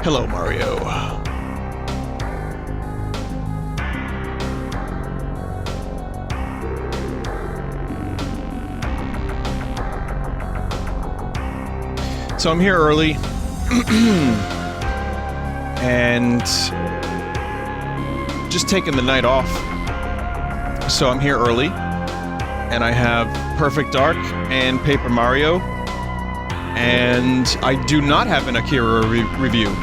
Hello, Mario. So I'm here early, and just taking the night off. So I'm here early, and I have Perfect Dark and Paper Mario, and I do not have an Akira review.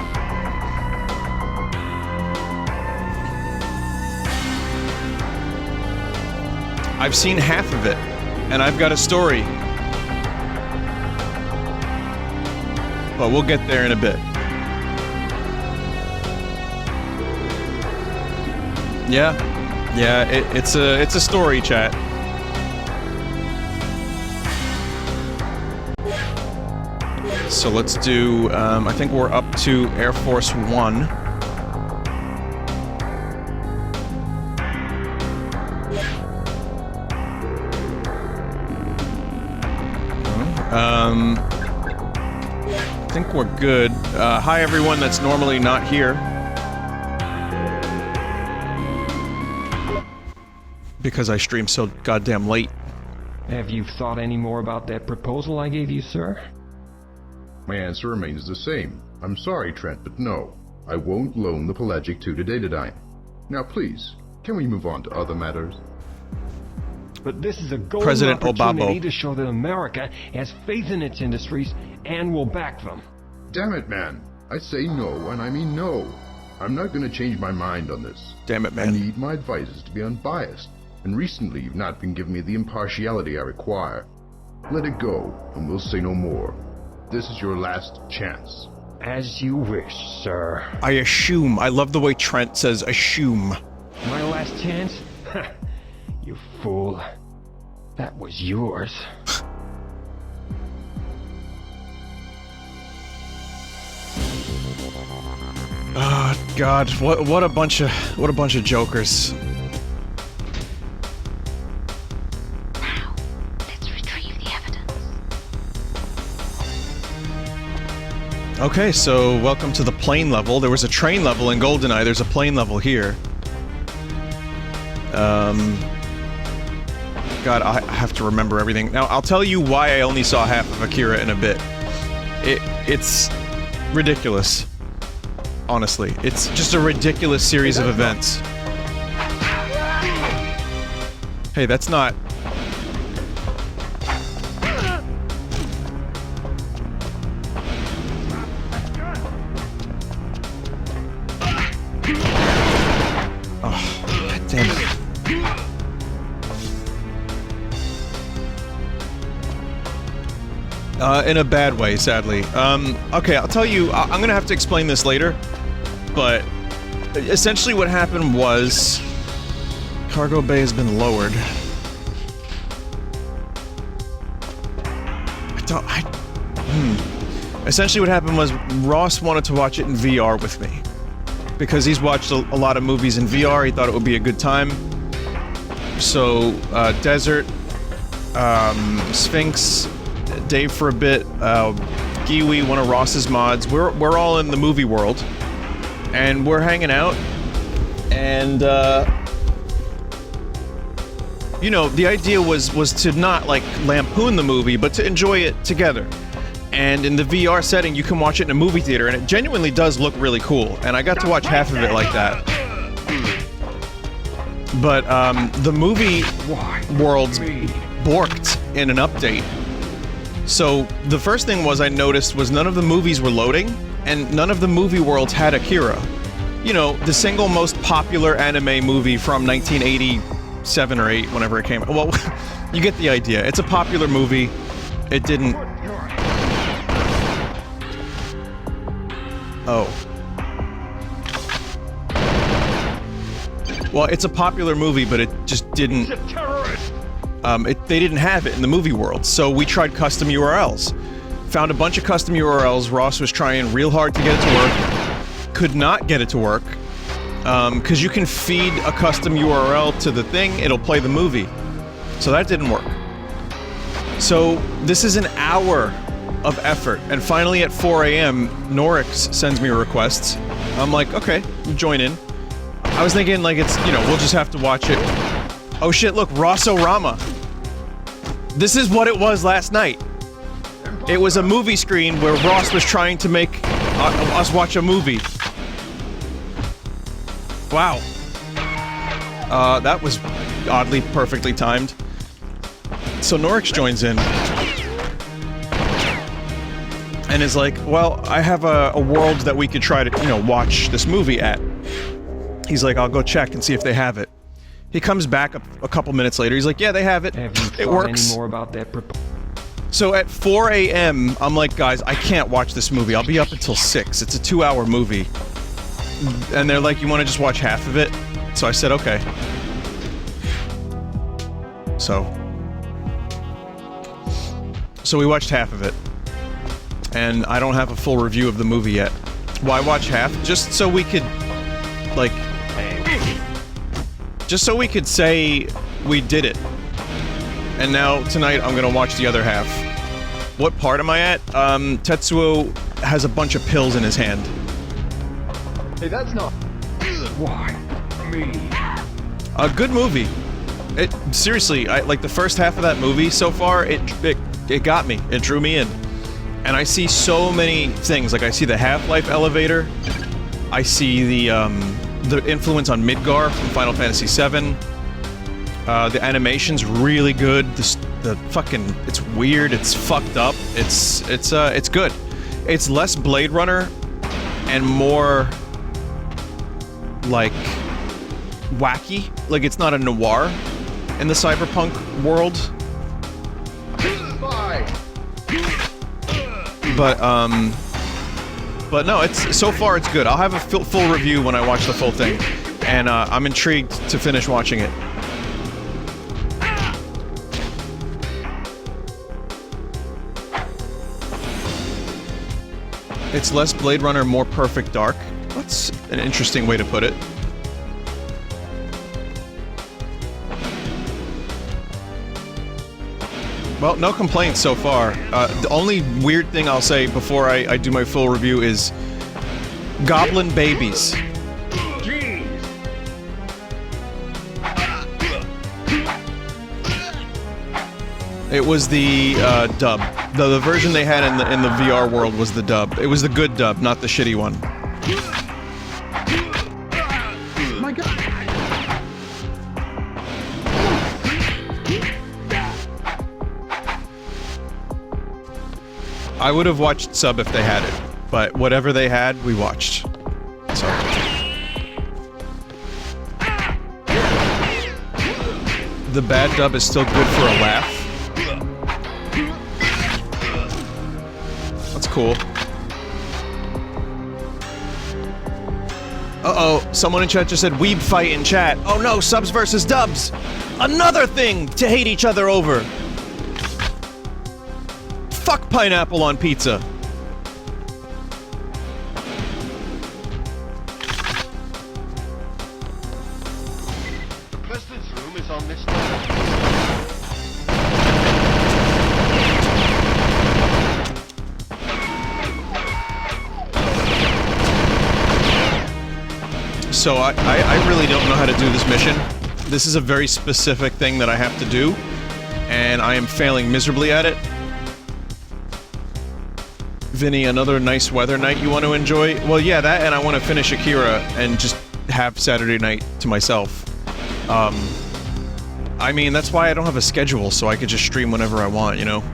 I've seen half of it, and I've got a story. But we'll get there in a bit. Yeah, it's a story, chat. So let's do, I think we're up to Air Force One. I think we're good. Hi everyone that's normally not here. Because I stream so goddamn late. Have you thought any more about that proposal I gave you, sir? My answer remains the same. I'm sorry, Trent, but no. I won't loan the Pelagic 2 to Datadyne. Now please, can we move on to other matters? But this is a golden President opportunity Obabo. to show that America has faith in its industries and will back them. Damn it, man. I say no, and I mean no. I'm not gonna change my mind on this. Damn it, man. I need my advisors to be unbiased, and recently you've not been giving me the impartiality I require. Let it go, and we'll say no more. This is your last chance. As you wish, sir. I assume. I love the way Trent says assume. My last chance? You fool. That was yours. Oh God! What a bunch of jokers. Now, let's retrieve the evidence. Okay, so welcome to the plane level. There was a train level in GoldenEye. There's a plane level here. God, I have to remember everything. Now, I'll tell you why I only saw half of Akira in a bit. It's ridiculous. Honestly. It's just a ridiculous series of events. Hey, that's not... Oh, God damn it. In a bad way, sadly. Okay, I'll tell you, I'm gonna have to explain this later, but essentially what happened was... Cargo bay has been lowered. Essentially what happened was Ross wanted to watch it in VR with me. Because he's watched a lot of movies in VR, he thought it would be a good time. So, Desert, Sphinx, Dave for a bit, Giwi, one of Ross's mods, we're all in the movie world. And we're hanging out, and, you know, the idea was to not, like, lampoon the movie, but to enjoy it together. And in the VR setting, you can watch it in a movie theater, and it genuinely does look really cool. And I got to watch half of it like that. But, the movie world's borked in an update. So, the first thing I noticed was none of the movies were loading, and none of the movie worlds had Akira. You know, the single most popular anime movie from 1987 or 8, whenever it came. Well, you get the idea. It's a popular movie. It didn't... Oh. Well, it's a popular movie, but it just didn't... they didn't have it in the movie world, so we tried custom URLs. Found a bunch of custom URLs. Ross was trying real hard to get it to work. Could not get it to work. Because you can feed a custom URL to the thing, it'll play the movie. So that didn't work. So this is an hour of effort. And finally at 4 a.m., Norix sends me a request. I'm like, okay, join in. I was thinking, like, it's, you know, we'll just have to watch it. Oh shit, look, Ross-O-Rama. This is what it was last night. It was a movie screen where Ross was trying to make us watch a movie. Wow. That was oddly perfectly timed. So Norix joins in. And is like, well, I have a world that we could try to, you know, watch this movie at. He's like, I'll go check and see if they have it. He comes back a couple minutes later. He's like, yeah, they have it. Have you It thought works. any more about that So at 4 a.m., I'm like, guys, I can't watch this movie. I'll be up until 6. It's a 2-hour movie. And they're like, you want to just watch half of it? So I said, okay. So we watched half of it. And I don't have a full review of the movie yet. Why watch half? Just so we could, like... Just so we could say we did it. And now, tonight, I'm gonna watch the other half. What part am I at? Tetsuo has a bunch of pills in his hand. Hey, that's not... Why? Me? A good movie. It seriously, like the first half of that movie so far, it got me. It drew me in. And I see so many things. Like I see the Half-Life elevator. I see the influence on Midgar from Final Fantasy VII. The animation's really good. The fucking, it's weird. It's fucked up. It's good. It's less Blade Runner and more like wacky. Like it's not a noir in the cyberpunk world. But no, it's so far it's good. I'll have a full review when I watch the full thing, and I'm intrigued to finish watching it. It's less Blade Runner, more Perfect Dark. That's an interesting way to put it. Well, no complaints so far. The only weird thing I'll say before I do my full review is goblin babies. It was the dub. The version they had in the VR world was the dub. It was the good dub, not the shitty one. My God. I would have watched sub if they had it, but whatever they had, we watched. So. The bad dub is still good for a laugh. That's cool. Uh-oh, someone in chat just said weeb fight in chat. Oh no, subs versus dubs! Another thing to hate each other over! Fuck pineapple on pizza! The president's room is on this level. So I really don't know how to do this mission. This is a very specific thing that I have to do, and I am failing miserably at it. Vinny, another nice weather night you want to enjoy? Well, yeah, that, and I want to finish Akira and just have Saturday night to myself. I mean, that's why I don't have a schedule, so I could just stream whenever I want, you know?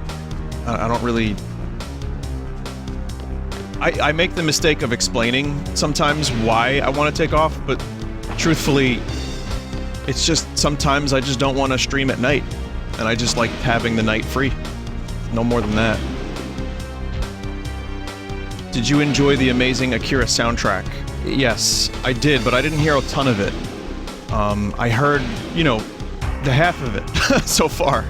I don't really... I make the mistake of explaining sometimes why I want to take off, but truthfully, it's just sometimes I just don't want to stream at night, and I just like having the night free. No more than that. Did you enjoy the amazing Akira soundtrack? Yes, I did, but I didn't hear a ton of it. I heard, you know, the half of it so far.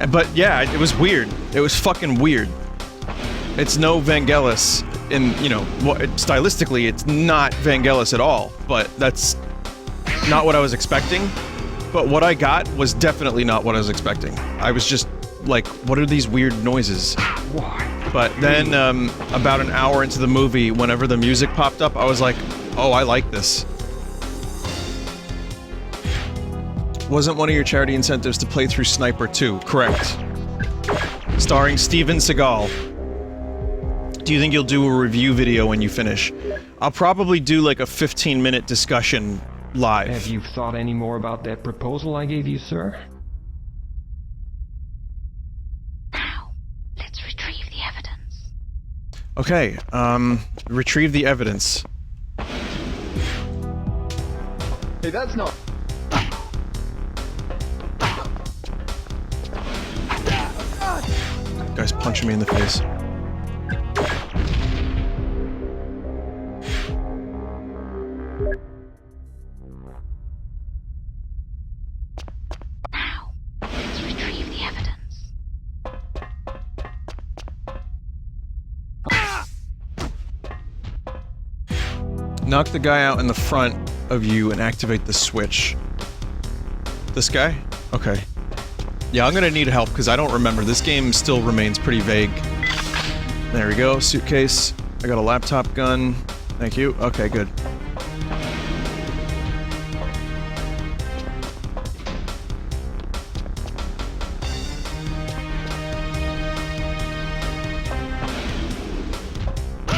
But yeah, it was weird. It was fucking weird. It's no Vangelis in, you know, stylistically it's not Vangelis at all, but that's not what I was expecting. But what I got was definitely not what I was expecting. I was just like, what are these weird noises? Why? But then, about an hour into the movie, whenever the music popped up, I was like, oh, I like this. Wasn't one of your charity incentives to play through Sniper 2? Correct. Starring Steven Seagal. Do you think you'll do a review video when you finish? I'll probably do like a 15-minute discussion live. Have you thought any more about that proposal I gave you, sir? Now, let's retrieve the evidence. Okay, retrieve the evidence. Hey, that's not... Guy's punching me in the face. Now, let's retrieve the evidence. Knock the guy out in the front of you and activate the switch. This guy? Okay. Yeah, I'm gonna need help because I don't remember. This game still remains pretty vague. There we go, suitcase. I got a laptop gun. Thank you. Okay, good.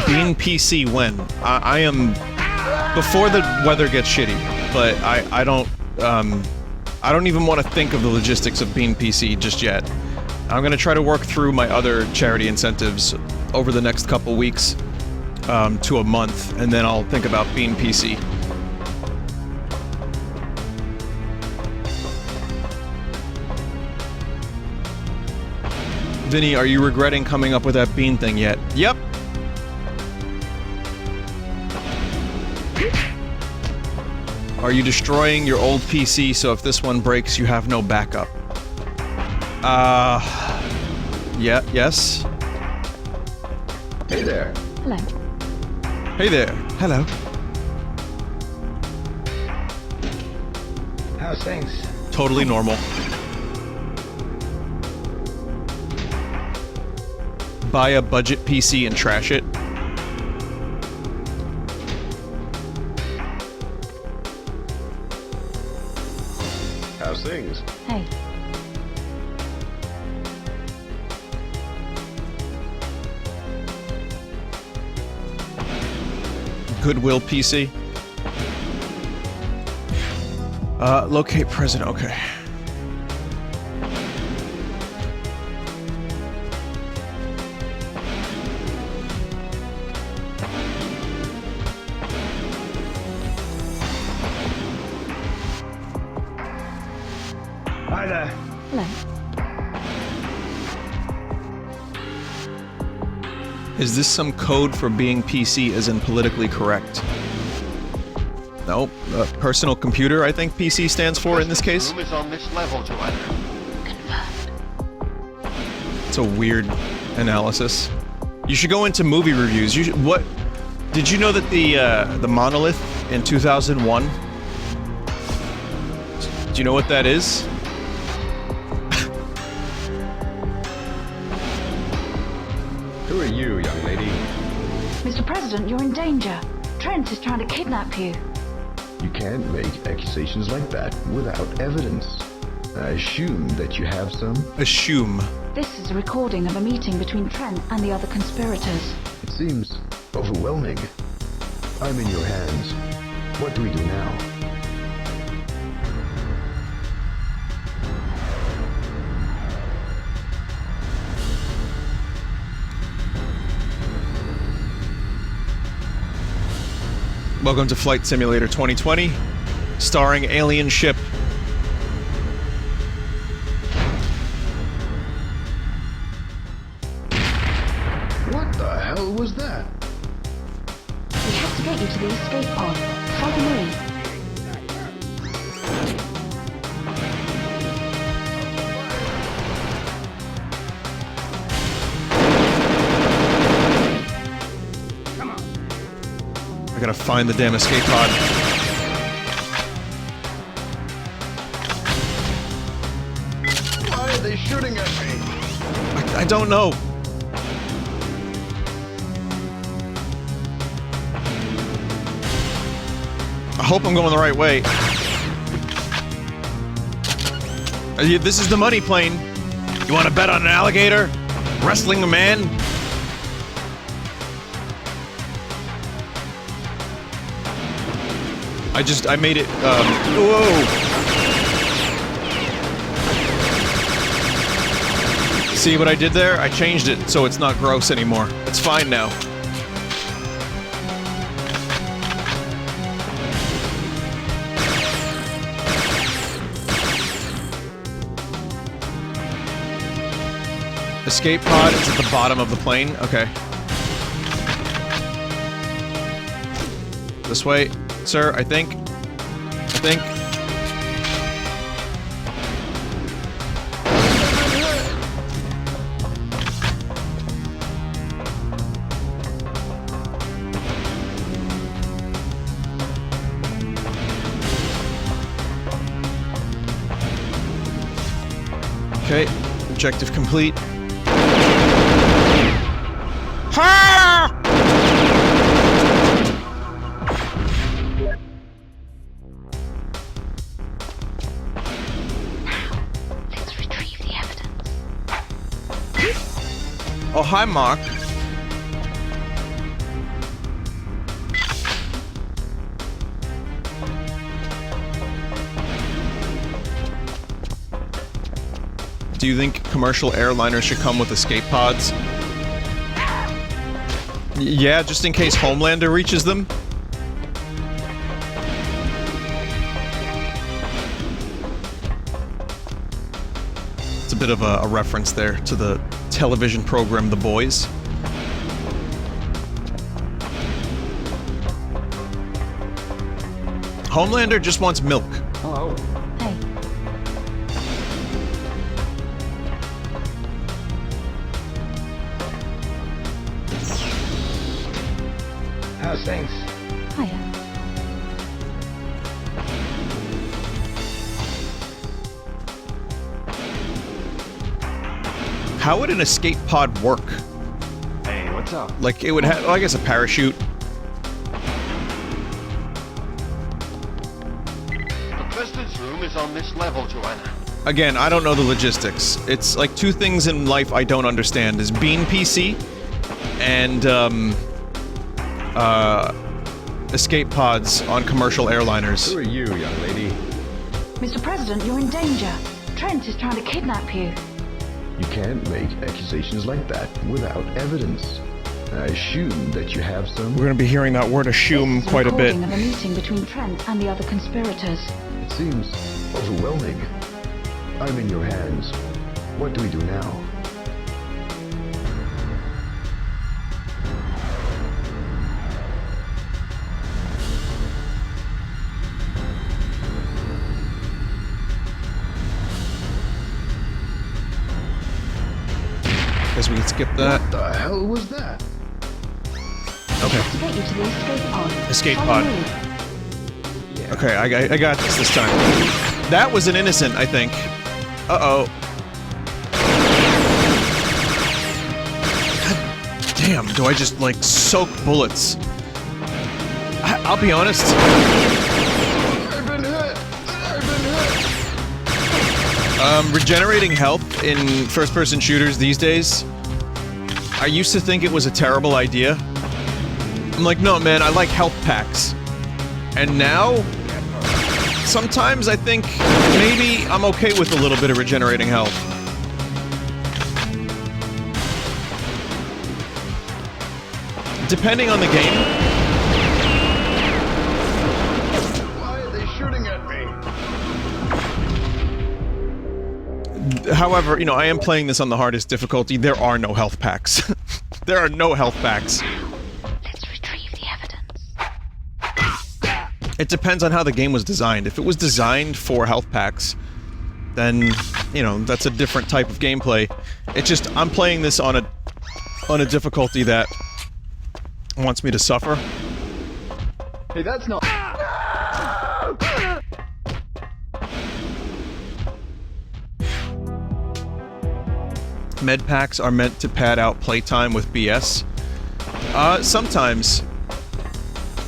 Being PC when? I am... Before the weather gets shitty, but I don't even want to think of the logistics of being PC just yet. I'm gonna try to work through my other charity incentives over the next couple weeks, to a month, and then I'll think about being PC. Vinny, are you regretting coming up with that bean thing yet? Yep. Are you destroying your old PC so if this one breaks, you have no backup? Yeah, yes? Hey there. Hello. Hey there. Hello. How's things? Totally normal. Buy a budget PC and trash it. How's things? Hey. Goodwill PC. Locate president. Okay. Hi there. Hello. Is this some code for being PC as in politically correct? Nope. Personal computer, I think PC stands for in this case. Room is on this level, Joanna. Confirmed. It's a weird analysis. You should go into movie reviews. You should, what? Did you know that the monolith in 2001? Do you know what that is? Who are you, young lady? Mr. President, you're in danger. Trent is trying to kidnap you. You can't make accusations like that without evidence. I assume that you have some. Assume. This is a recording of a meeting between Trent and the other conspirators. It seems overwhelming. I'm in your hands. What do we do now? Welcome to Flight Simulator 2020, starring Alien Ship. What the hell was that? We have to get you to the escape pod. Follow me. I gotta find the damn escape pod. Why are they shooting at me? I don't know. I hope I'm going the right way. This is the money plane. You want to bet on an alligator? Wrestling a man? I made it, whoa! See what I did there? I changed it so it's not gross anymore. It's fine now. Escape pod is at the bottom of the plane? Okay. This way, sir, I think. Okay, objective complete. Ha! Let's retrieve the evidence. Oh, hi, Mark. Do you think commercial airliners should come with escape pods? Yeah, just in case Homelander reaches them. It's a bit of a reference there to the television program The Boys. Homelander just wants milk. Hello. Hey, How's things? hiya. How would an escape pod work? Hey, what's up? Like, it would have, well, I guess a parachute. The president's room is on this level, Joanna. Again, I don't know the logistics. It's like two things in life I don't understand, is Bean PC and, escape pods on commercial airliners. Who are you, young lady? Mr. President, you're in danger. Trent is trying to kidnap you. You can't make accusations like that without evidence. I assume that you have some. We're gonna be hearing that word assume This is quite a bit. recording of a meeting between Trent and the other conspirators. It seems overwhelming. I'm in your hands. What do we do now? Guess we can skip that. What the hell was that? Okay. To get you to the escape pod. Escape Follow pod. me. Okay, I got this time. That was an innocent, I think. Uh-oh. God damn, do I just, like, soak bullets? I'll be honest. I've been hit! I've been hit! Regenerating health in first-person shooters these days, I used to think it was a terrible idea. I'm like, no, man, I like health packs. And now, sometimes I think maybe I'm okay with a little bit of regenerating health. Depending on the game. Why are they shooting at me? However, you know, I am playing this on the hardest difficulty. There are no health packs. There are no health packs. Let's retrieve the evidence. It depends on how the game was designed. If it was designed for health packs, then, you know, that's a different type of gameplay. It's just, I'm playing this on a difficulty that wants me to suffer. Hey, that's not. Med packs are meant to pad out playtime with BS. Sometimes.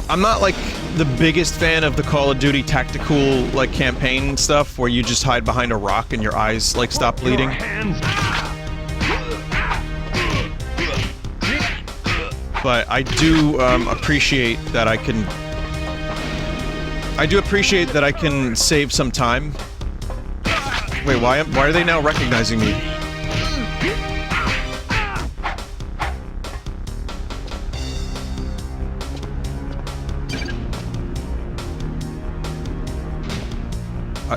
I'm not like the biggest fan of the Call of Duty tactical like campaign stuff where you just hide behind a rock and your eyes like stop bleeding. But I do appreciate that I can. I do appreciate that I can save some time. Wait, why are they now recognizing me?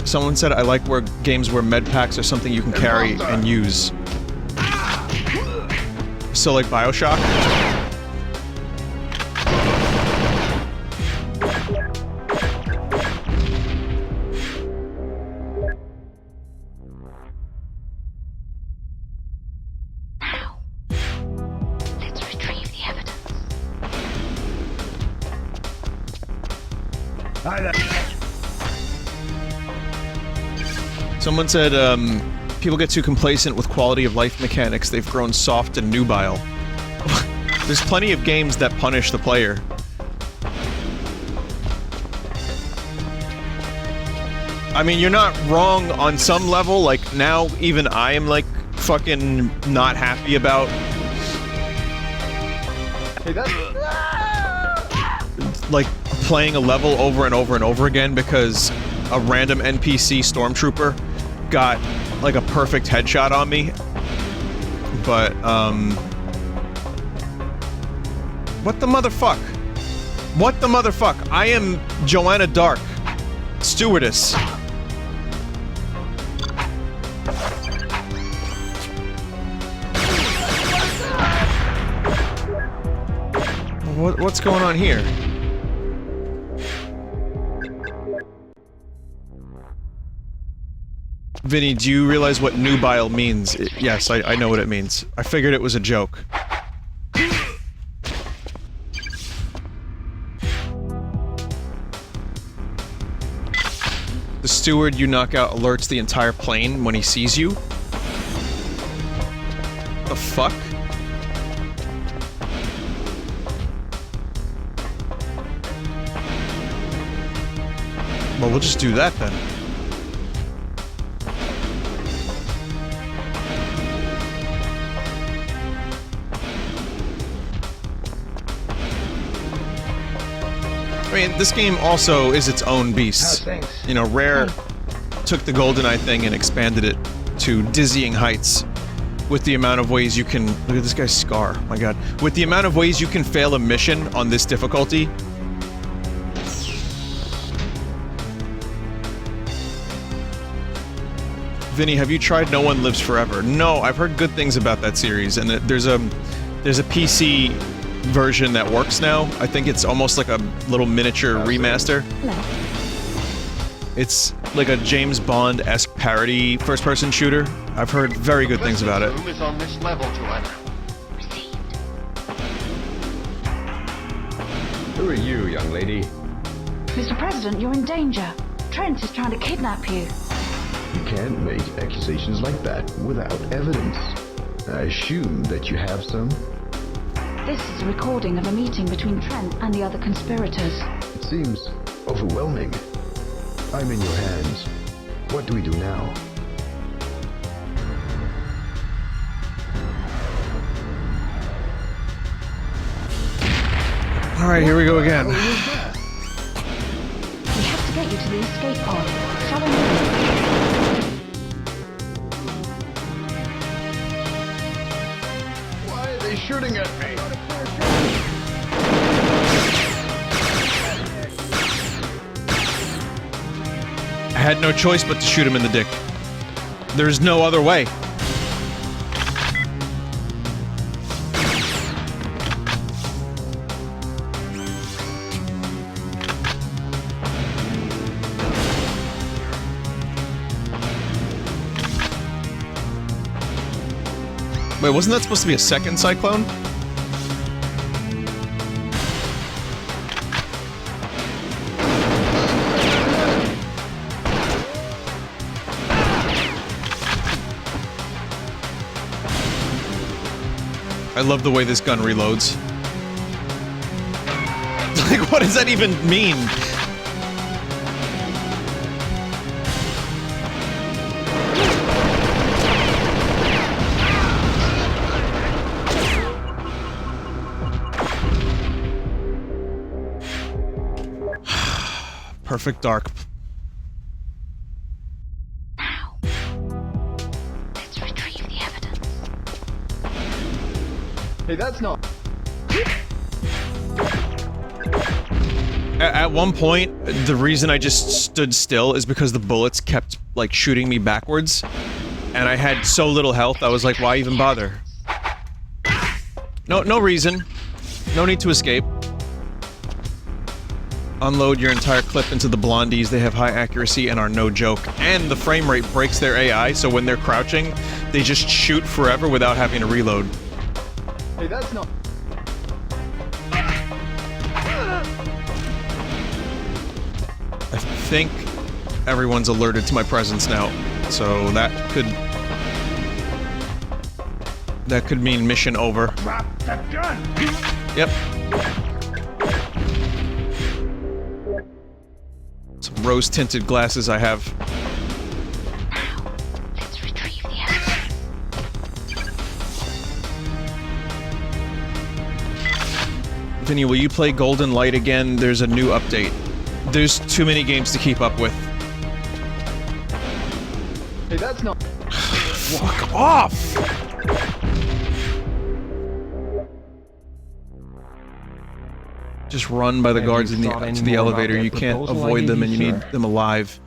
Someone said I like where games where med packs are something you can carry and use. So like BioShock? Now, let's retrieve the evidence. Someone said, people get too complacent with quality of life mechanics, they've grown soft and nubile. There's plenty of games that punish the player. I mean, you're not wrong on some level, like, now even I am, like, fucking not happy about... Hey, like, playing a level over and over and over again because a random NPC stormtrooper got like a perfect headshot on me. But what the motherfuck? What the motherfuck? I am Joanna Dark, stewardess. What's going on here? Vinny, do you realize what nubile means? Yes, I know what it means. I figured it was a joke. The steward you knock out alerts the entire plane when he sees you? The fuck? Well, we'll just do that then. I mean, this game also is its own beast. You know, Rare took the GoldenEye thing and expanded it to dizzying heights with the amount of ways you can... Look at this guy's scar, my god. With the amount of ways you can fail a mission on this difficulty. Vinny, have you tried No One Lives Forever? No, I've heard good things about that series, and there's a PC version that works now. I think it's almost like a little miniature remaster. Hello. It's like a James Bond-esque parody first-person shooter. I've heard very good things about it. The room is on this level, Joanna. Received. Who are you, young lady? Mr. President, you're in danger. Trent is trying to kidnap you. You can't make accusations like that without evidence. I assume that you have some. This is a recording of a meeting between Trent and the other conspirators. It seems overwhelming. I'm in your hands. What do we do now? Alright, here we go again. We have to get you to the escape pod. Follow me. Why are they shooting at me? I had no choice but to shoot him in the dick. There's no other way. Wait, wasn't that supposed to be a second cyclone? I love the way this gun reloads. Like, What does that even mean? Perfect dark. Now, let's retrieve the evidence. Hey, that's not... At one point, the reason I just stood still is because the bullets kept, like, shooting me backwards. And I had so little health, I was like, why even bother? No reason. No need to escape. Unload your entire clip into the blondies. They have high accuracy and are no joke. And the frame rate breaks their AI, so when they're crouching, they just shoot forever without having to reload. Hey, that's not... I think everyone's alerted to my presence now, so that could mean mission over. Drop the gun! Yep. Some rose-tinted glasses I have. Now, let's retrieve the evidence. Vinny, will you play Golden Light again? There's a new update. There's too many games to keep up with. Hey, that's not... Fuck off! Just run by the guards in to the elevator. You can't avoid them and you need them alive.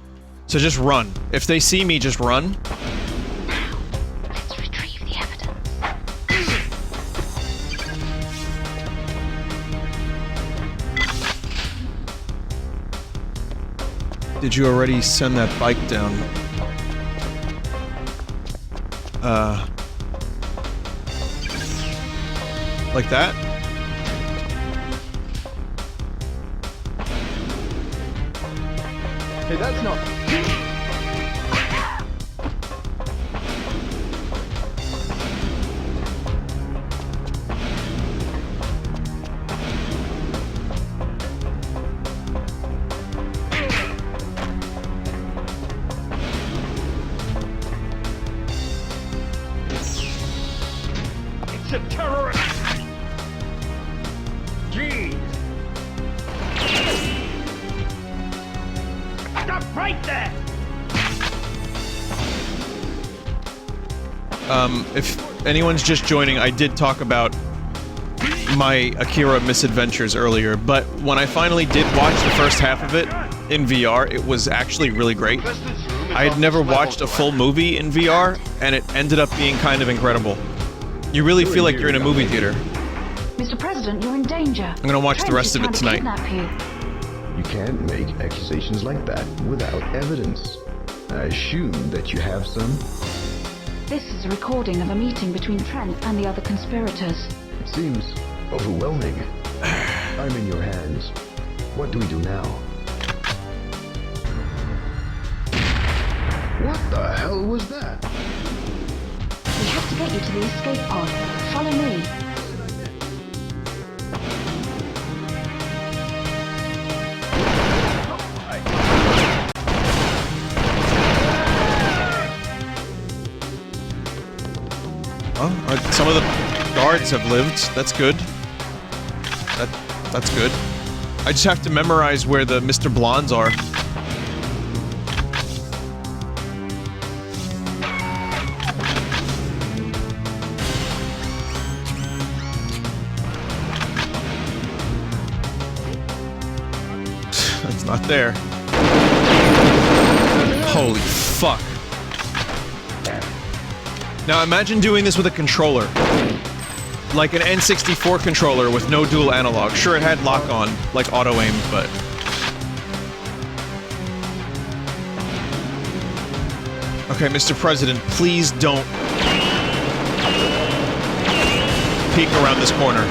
So just run. If they see me, just run. Now, let's retrieve the evidence. Did you already send that bike down? Like that? Hey, that's not... It's a terrorist! Jeez! Stop right there! If anyone's just joining, I did talk about my Akira misadventures earlier, but when I finally did watch the first half of it in VR, it was actually really great. I had never watched a full movie in VR, and it ended up being kind of incredible. You really feel like you're in a movie theater. Mr. President, you're in danger. I'm gonna watch the rest of it tonight. You can't make accusations like that without evidence. I assume that you have some. This is a recording of a meeting between Trent and the other conspirators. It seems overwhelming. I'm in your hands. What do we do now? What the hell was that? We have to get you to the escape pod. Follow me. Well, some of the guards have lived. That's good. That's good. I just have to memorize where the Mr. Blondes are. It's not there. Holy fuck. Now imagine doing this with a controller. Like an N64 controller with no dual analog. Sure, it had lock-on, like auto-aim, but... Okay, Mr. President, please don't... peek around this corner.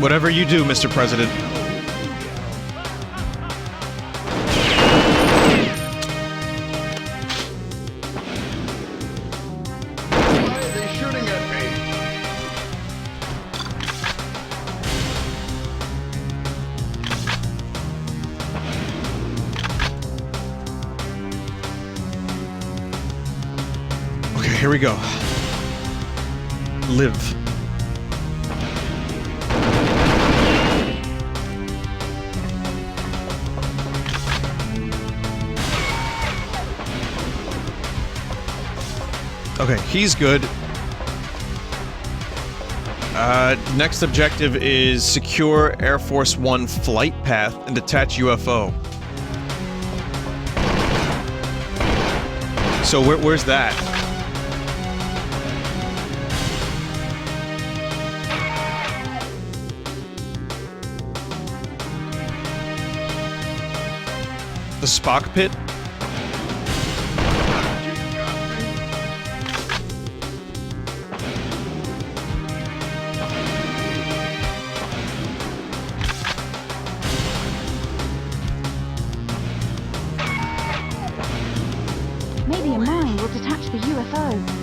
Whatever you do, Mr. President. we go. Live. Okay, he's good. Next objective is secure Air Force One flight path and detach UFO. So where's that? The Spock pit? Maybe a mine will detach the UFO.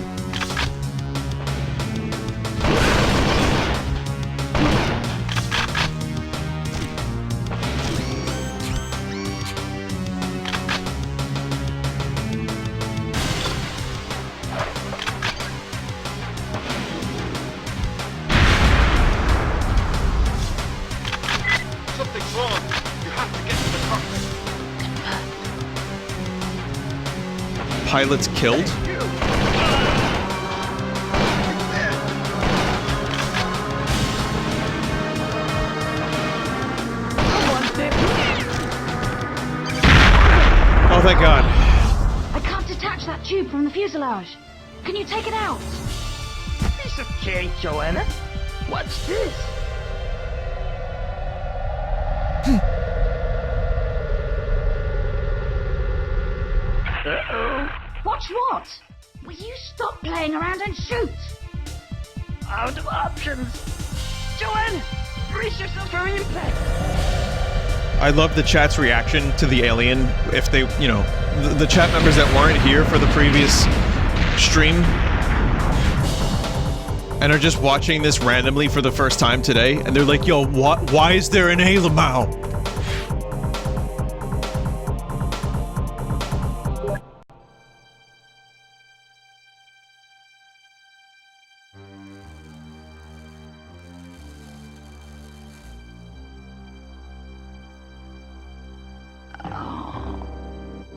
Something's wrong. You have to get to the cockpit. Pilots killed? Oh, thank God. I can't detach that tube from the fuselage. Can you take it out? Piece of cake, Joanna. What's this? Uh-oh. Watch what? Will you stop playing around and shoot? Out of options. Joanna, brace yourself for impact. I love the chat's reaction to the alien. If they, you know, the chat members that weren't here for the previous stream and are just watching this randomly for the first time today, and they're like, yo, why is there an alien now?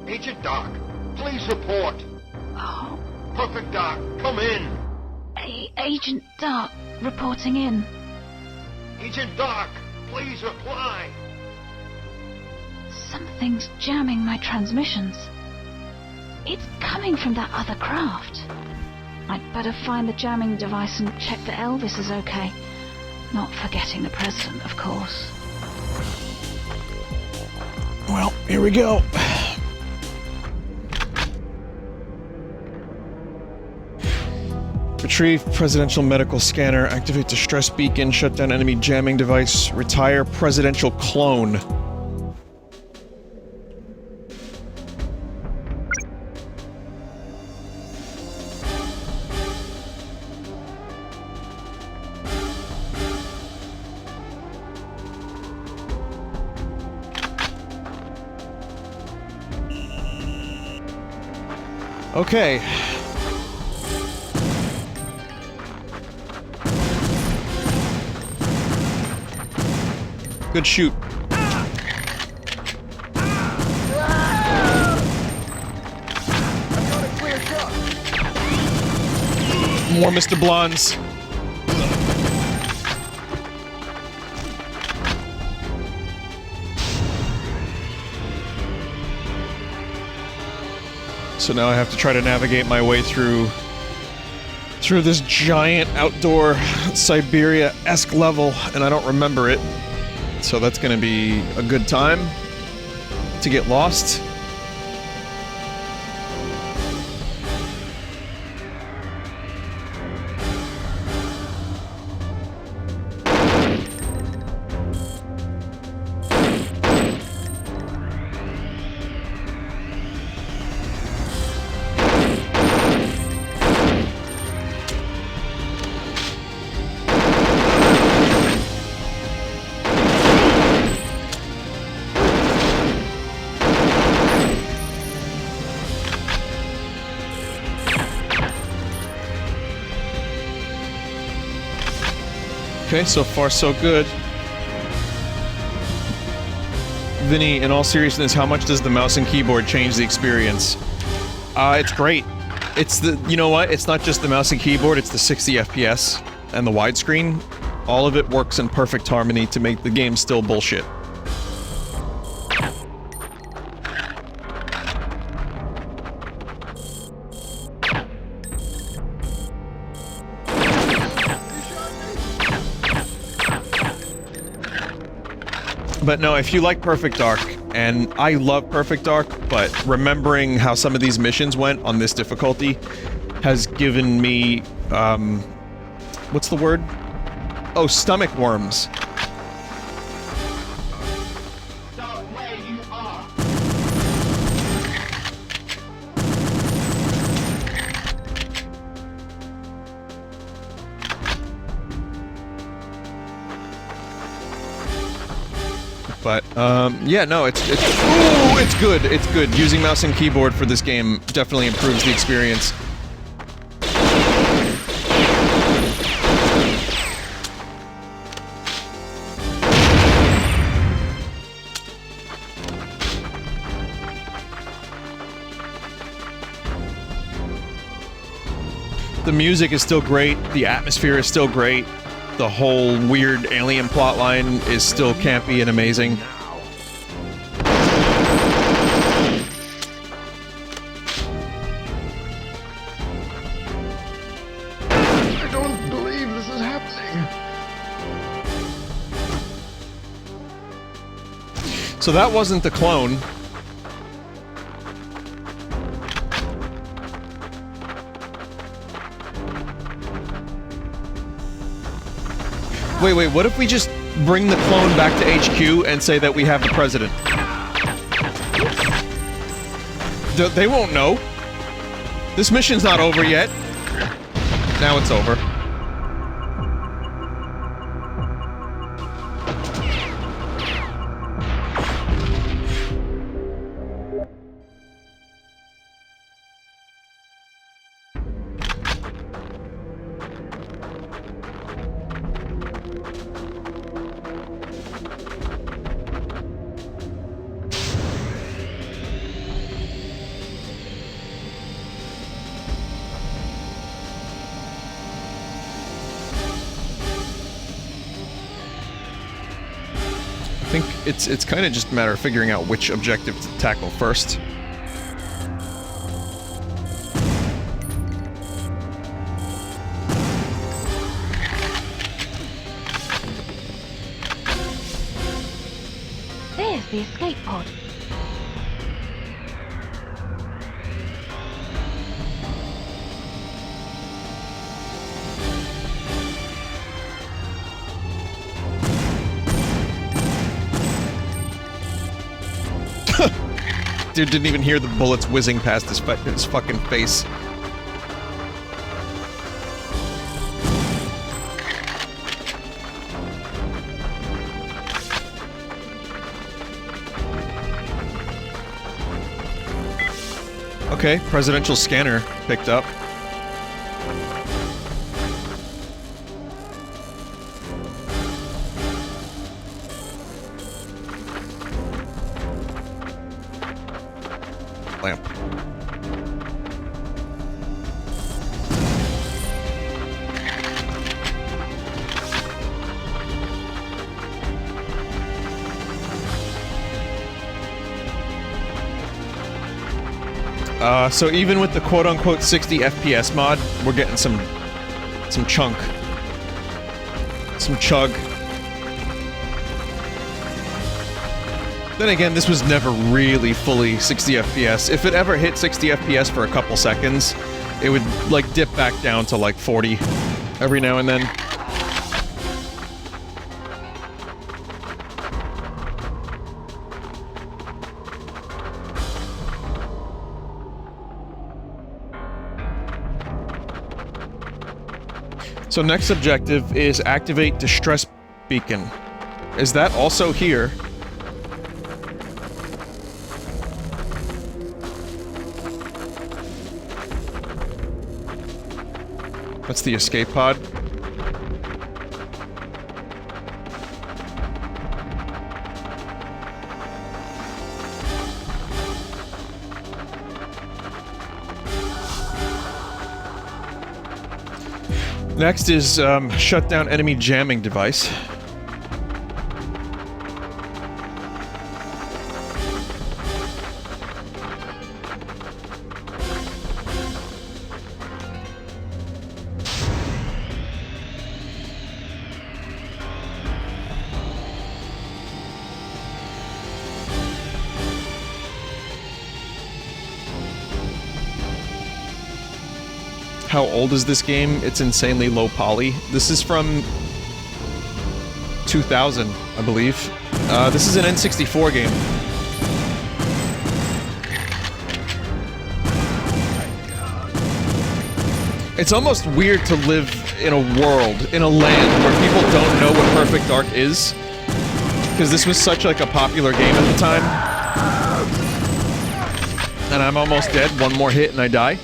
Agent Doc, please report. Oh, Perfect Doc, come in. Agent Dark reporting in. Agent Doc, please reply. Something's jamming my transmissions. It's coming from that other craft. I'd better find the jamming device and check that Elvis is okay. Not forgetting the president, of course. Well, here we go. Retrieve presidential medical scanner, activate distress beacon, shut down enemy jamming device, retire presidential clone. Okay. Good shoot. More Mr. Blondes. So now I have to try to navigate my way through this giant outdoor Siberia-esque level, and I don't remember it. So that's gonna be a good time to get lost. Okay, so far so good. Vinny, in all seriousness, how much does the mouse and keyboard change the experience? It's great. It's the, you know what? It's not just the mouse and keyboard, it's the 60 FPS and the widescreen. All of it works in perfect harmony to make the game still bullshit. But no, if you like Perfect Dark, and I love Perfect Dark, but remembering how some of these missions went on this difficulty has given me, what's the word? Oh, stomach worms. But, yeah, no, it's good, it's good. Using mouse and keyboard for this game definitely improves the experience. The music is still great, the atmosphere is still great. The whole weird alien plotline is still campy and amazing. I don't believe this is happening. So that wasn't the clone. Wait, what if we just bring the clone back to HQ and say that we have the president? They won't know. This mission's not over yet. Now it's over. I think it's kind of just a matter of figuring out which objective to tackle first. There's the escape pod. Dude didn't even hear the bullets whizzing past his fucking face. Okay, presidential scanner picked up. Lamp. So even with the quote-unquote 60 FPS mod, we're getting some chunk. Some chug. Then again, this was never really fully 60 FPS. If it ever hit 60 FPS for a couple seconds, it would, like, dip back down to, like, 40 every now and then. So next objective is activate distress beacon. Is that also here? That's the escape pod. Next is, shut down enemy jamming device. How old is this game? It's insanely low poly. This is from 2000, I believe. This is an N64 game. It's almost weird to live in a world, in a land, where people don't know what Perfect Dark is. Because this was such like a popular game at the time. And I'm almost dead. One more hit and I die.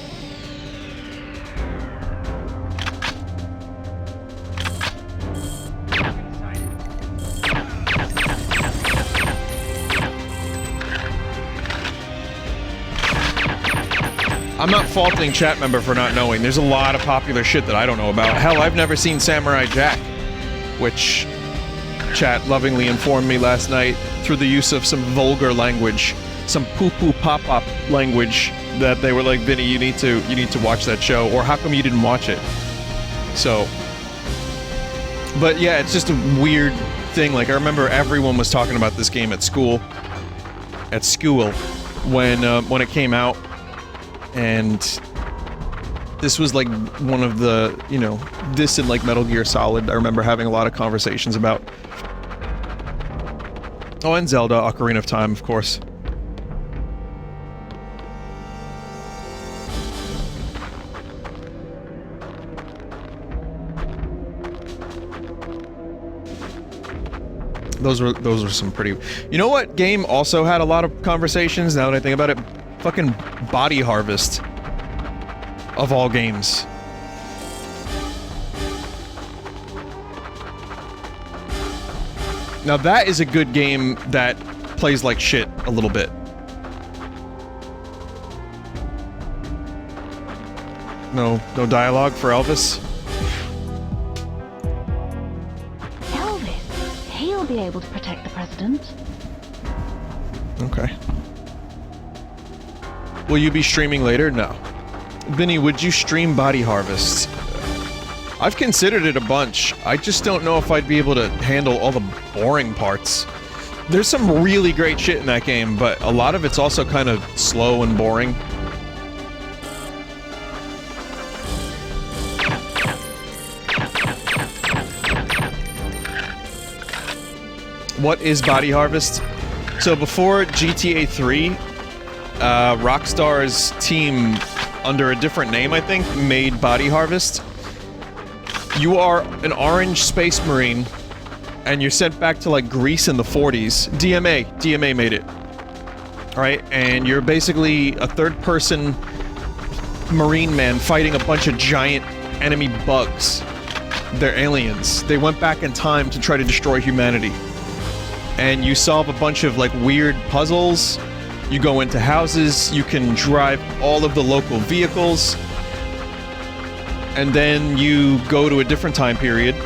I'm not faulting chat member for not knowing. There's a lot of popular shit that I don't know about. Hell, I've never seen Samurai Jack, which chat lovingly informed me last night through the use of some vulgar language, some poo-poo pop-pop language, that they were like, Vinny, you need to watch that show, or how come you didn't watch it? So, but yeah, it's just a weird thing. Like, I remember everyone was talking about this game at school, when it came out. And this was like one of the, you know, this and like Metal Gear Solid, I remember having a lot of conversations about. Oh, and Zelda, Ocarina of Time, of course. Those were some pretty... You know what game also had a lot of conversations, now that I think about it? Fucking Body Harvest. Of all games. Now that is a good game that plays like shit a little bit. No dialogue for Elvis? Elvis, he'll be able to protect the president. Okay. Will you be streaming later? No. Vinny, would you stream Body Harvest? I've considered it a bunch. I just don't know if I'd be able to handle all the boring parts. There's some really great shit in that game, but a lot of it's also kind of slow and boring. What is Body Harvest? So before GTA 3, Rockstar's team, under a different name, I think, made Body Harvest. You are an orange space marine, and you're sent back to, like, Greece in the 40s. DMA made it. Alright, and you're basically a third-person marine man fighting a bunch of giant enemy bugs. They're aliens. They went back in time to try to destroy humanity. And you solve a bunch of, like, weird puzzles. You go into houses, you can drive all of the local vehicles, and then you go to a different time period,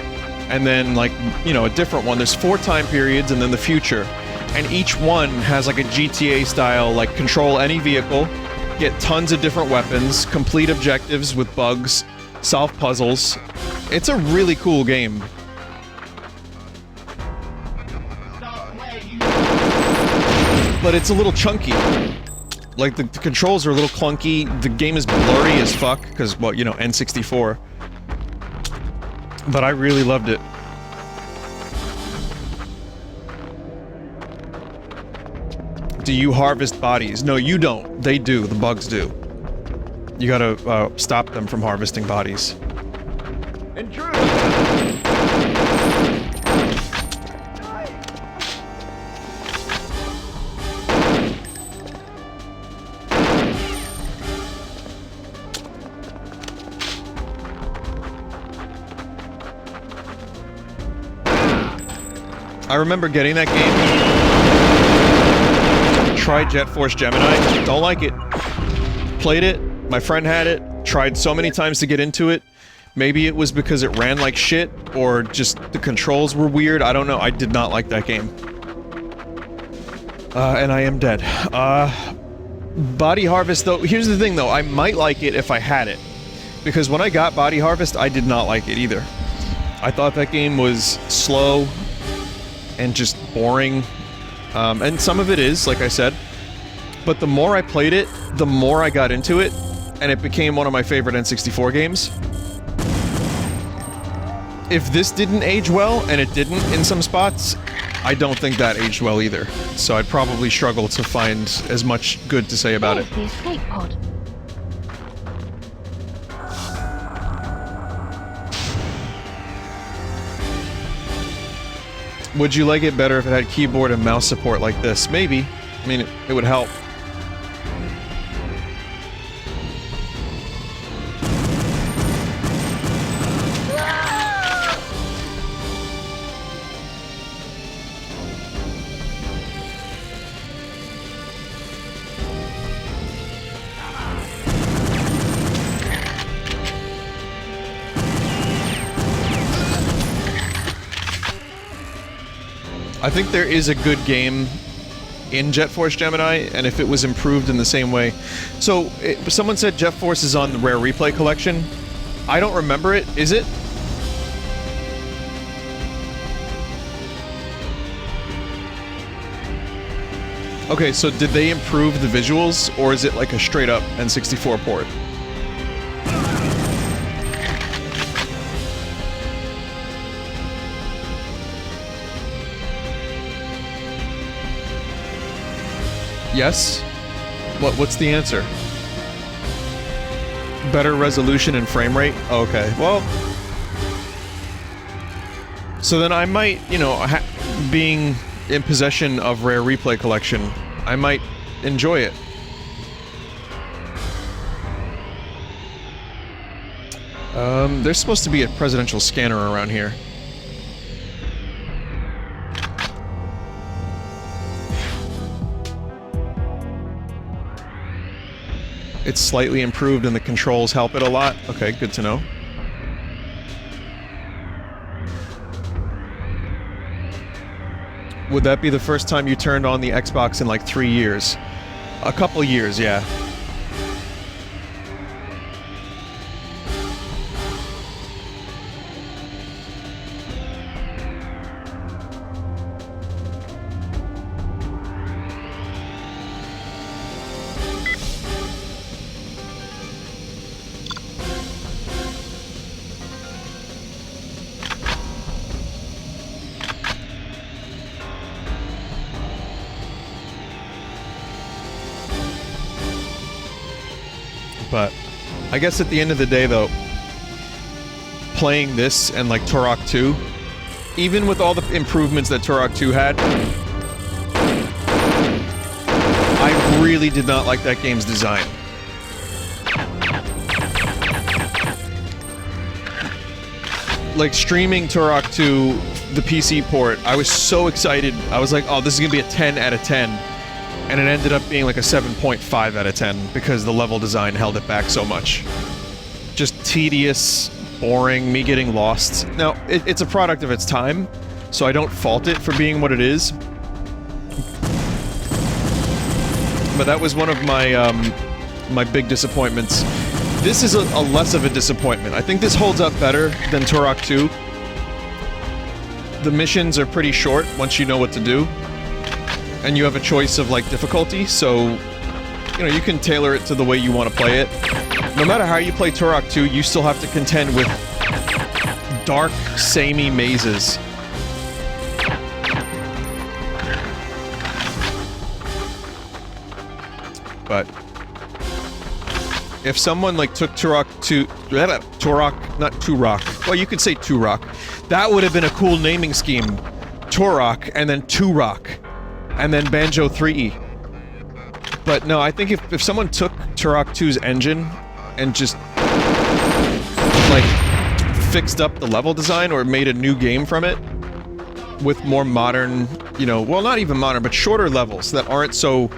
and then, like, you know, a different one. There's 4 time periods, and then the future. And each one has, like, a GTA style, like, control any vehicle, get tons of different weapons, complete objectives with bugs, solve puzzles. It's a really cool game. But it's a little chunky. Like, the controls are a little clunky, the game is blurry as fuck, because, well, you know, N64. But I really loved it. Do you harvest bodies? No, you don't. They do. The bugs do. You gotta, stop them from harvesting bodies. Intruder! I remember getting that game. Tried Jet Force Gemini. Don't like it. Played it. My friend had it. Tried so many times to get into it. Maybe it was because it ran like shit, or just the controls were weird. I don't know. I did not like that game. And I am dead. Body Harvest, though, here's the thing, though. I might like it if I had it. Because when I got Body Harvest, I did not like it either. I thought that game was slow and just boring. And some of it is, like I said. But the more I played it, the more I got into it, and it became one of my favorite N64 games. If this didn't age well, and it didn't in some spots, I don't think that aged well either. So I'd probably struggle to find as much good to say about it. There's the escape pod. Would you like it better if it had keyboard and mouse support like this? Maybe. I mean, it would help. I think there is a good game in Jet Force Gemini, and if it was improved in the same way. So, someone said Jet Force is on the Rare Replay collection. I don't remember it. Is it? Okay, so did they improve the visuals, or is it like a straight-up N64 port? Yes? What's the answer? Better resolution and frame rate? Okay, well... So then I might, you know, being in possession of Rare Replay Collection, I might enjoy it. There's supposed to be a presidential scanner around here. It's slightly improved and the controls help it a lot. Okay, good to know. Would that be the first time you turned on the Xbox in like 3 years? A couple years, yeah. But I guess at the end of the day, though, playing this and like Turok 2, even with all the improvements that Turok 2 had, I really did not like that game's design. Like streaming Turok 2, the PC port, I was so excited. I was like, oh, this is gonna be a 10 out of 10. And it ended up being like a 7.5 out of 10 because the level design held it back so much. Just tedious, boring, me getting lost. Now, it's a product of its time, so I don't fault it for being what it is. But that was one of my, my big disappointments. This is a less of a disappointment. I think this holds up better than Turok 2. The missions are pretty short once you know what to do. And you have a choice of, like, difficulty, so, you know, you can tailor it to the way you want to play it. No matter how you play Turok 2, you still have to contend with dark, samey mazes. But if someone, like, took Turok 2... Turok, not Turok. Well, you could say Turok. That would have been a cool naming scheme. Turok, and then Turok. And then Banjo 3E. But no, I think if someone took Turok 2's engine and just, like, fixed up the level design or made a new game from it with more modern, you know, well, not even modern, but shorter levels that aren't so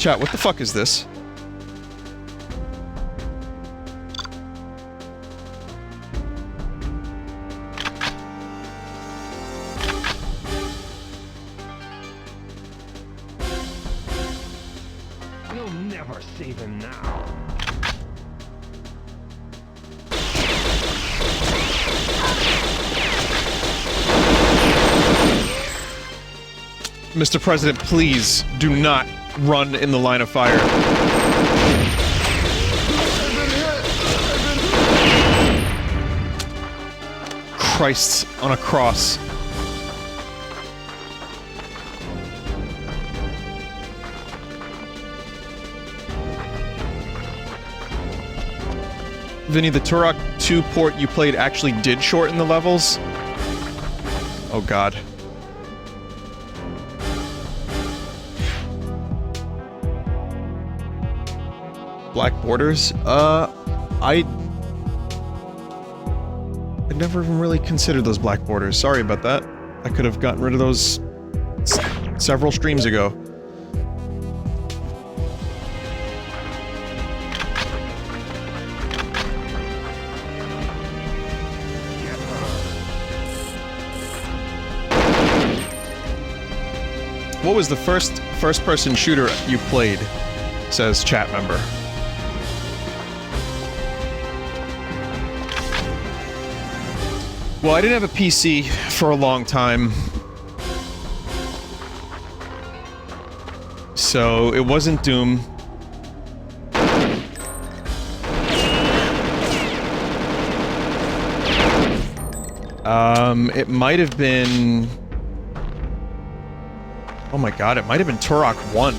Chat, what the fuck is this? You'll never save him now. Mr. President, please do not run in the line of fire. Christ on a cross. Vinny, the Turok 2 port you played actually did shorten the levels? Oh god. Black borders? I never even really considered those black borders. Sorry about that. I could have gotten rid of those several streams ago. What was the first-person shooter you played? Says chat member. Well, I didn't have a PC for a long time. So, it wasn't Doom. It might have been... Oh my god, it might have been Turok 1.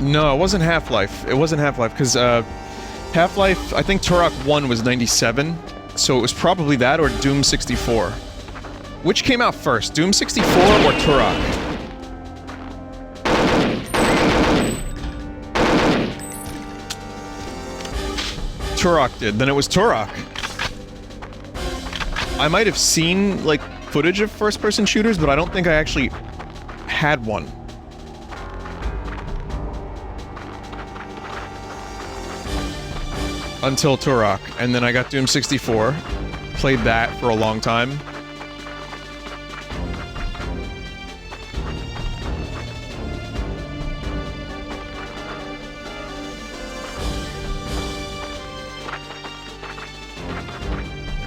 No, it wasn't Half-Life. It wasn't Half-Life, because, Half-Life, I think Turok 1 was 97, so it was probably that or Doom 64. Which came out first, Doom 64 or Turok? Turok did, then it was Turok. I might have seen, like, footage of first-person shooters, but I don't think I actually had one. Until Turok, and then I got Doom 64, played that for a long time.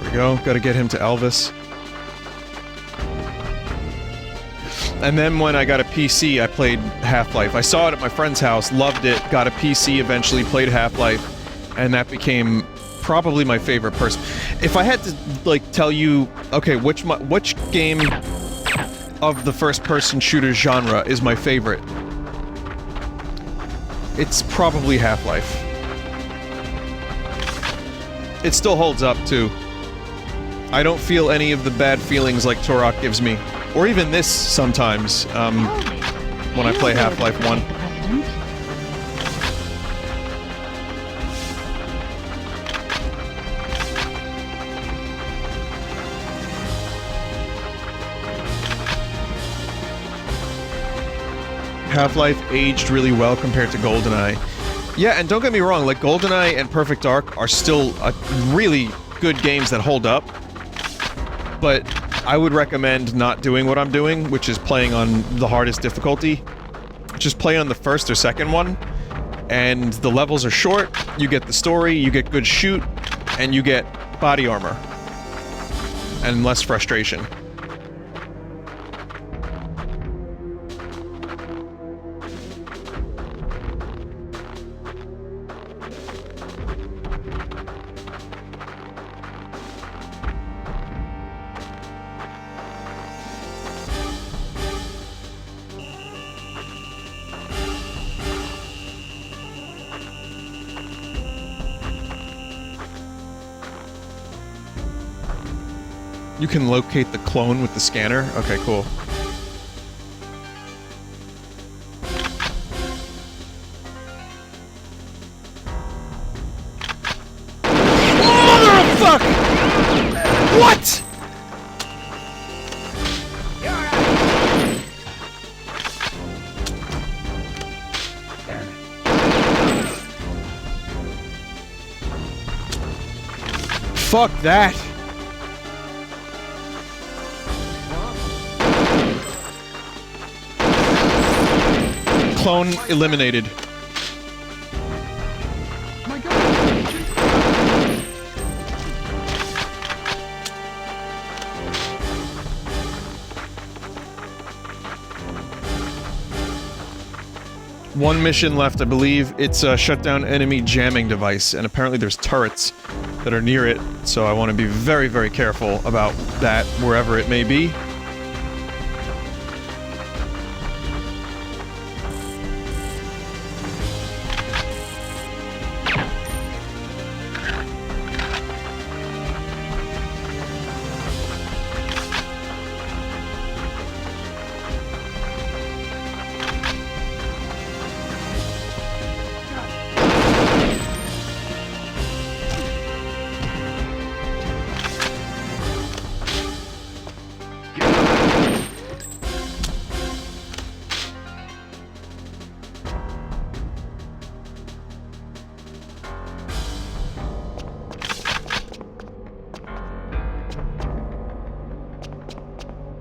There we go, gotta get him to Elvis. And then when I got a PC, I played Half-Life. I saw it at my friend's house, loved it, got a PC eventually, played Half-Life. And that became probably my favorite person. If I had to, like, tell you, okay, which game of the first-person shooter genre is my favorite, it's probably Half-Life. It still holds up, too. I don't feel any of the bad feelings like Turok gives me. Or even this, sometimes, when I play Half-Life 1. Half-Life aged really well compared to GoldenEye. Yeah, and don't get me wrong, like, GoldenEye and Perfect Dark are still really good games that hold up. But I would recommend not doing what I'm doing, which is playing on the hardest difficulty. Just play on the first or second one, and the levels are short, you get the story, you get good shoot, and you get body armor. And less frustration. You can locate the clone with the scanner? Okay, cool. Fuck! What? Fuck that. Clone eliminated. One mission left, I believe. It's a shut down enemy jamming device, and apparently there's turrets that are near it, so I want to be very, very careful about that, wherever it may be.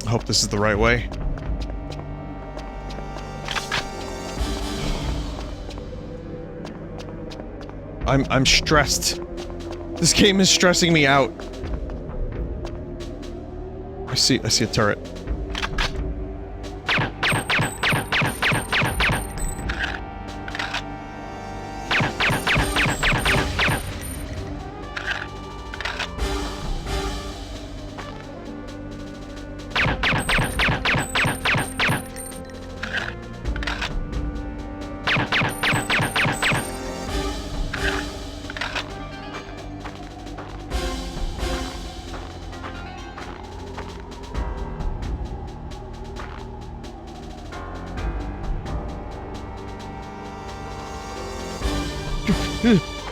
I hope this is the right way. I'm stressed. This game is stressing me out. I see a turret.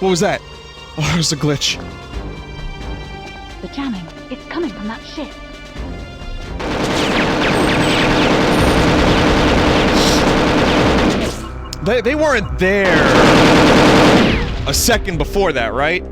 What was that? Oh, it was a glitch. The jamming. It's coming from that ship. They weren't there a second before that, right?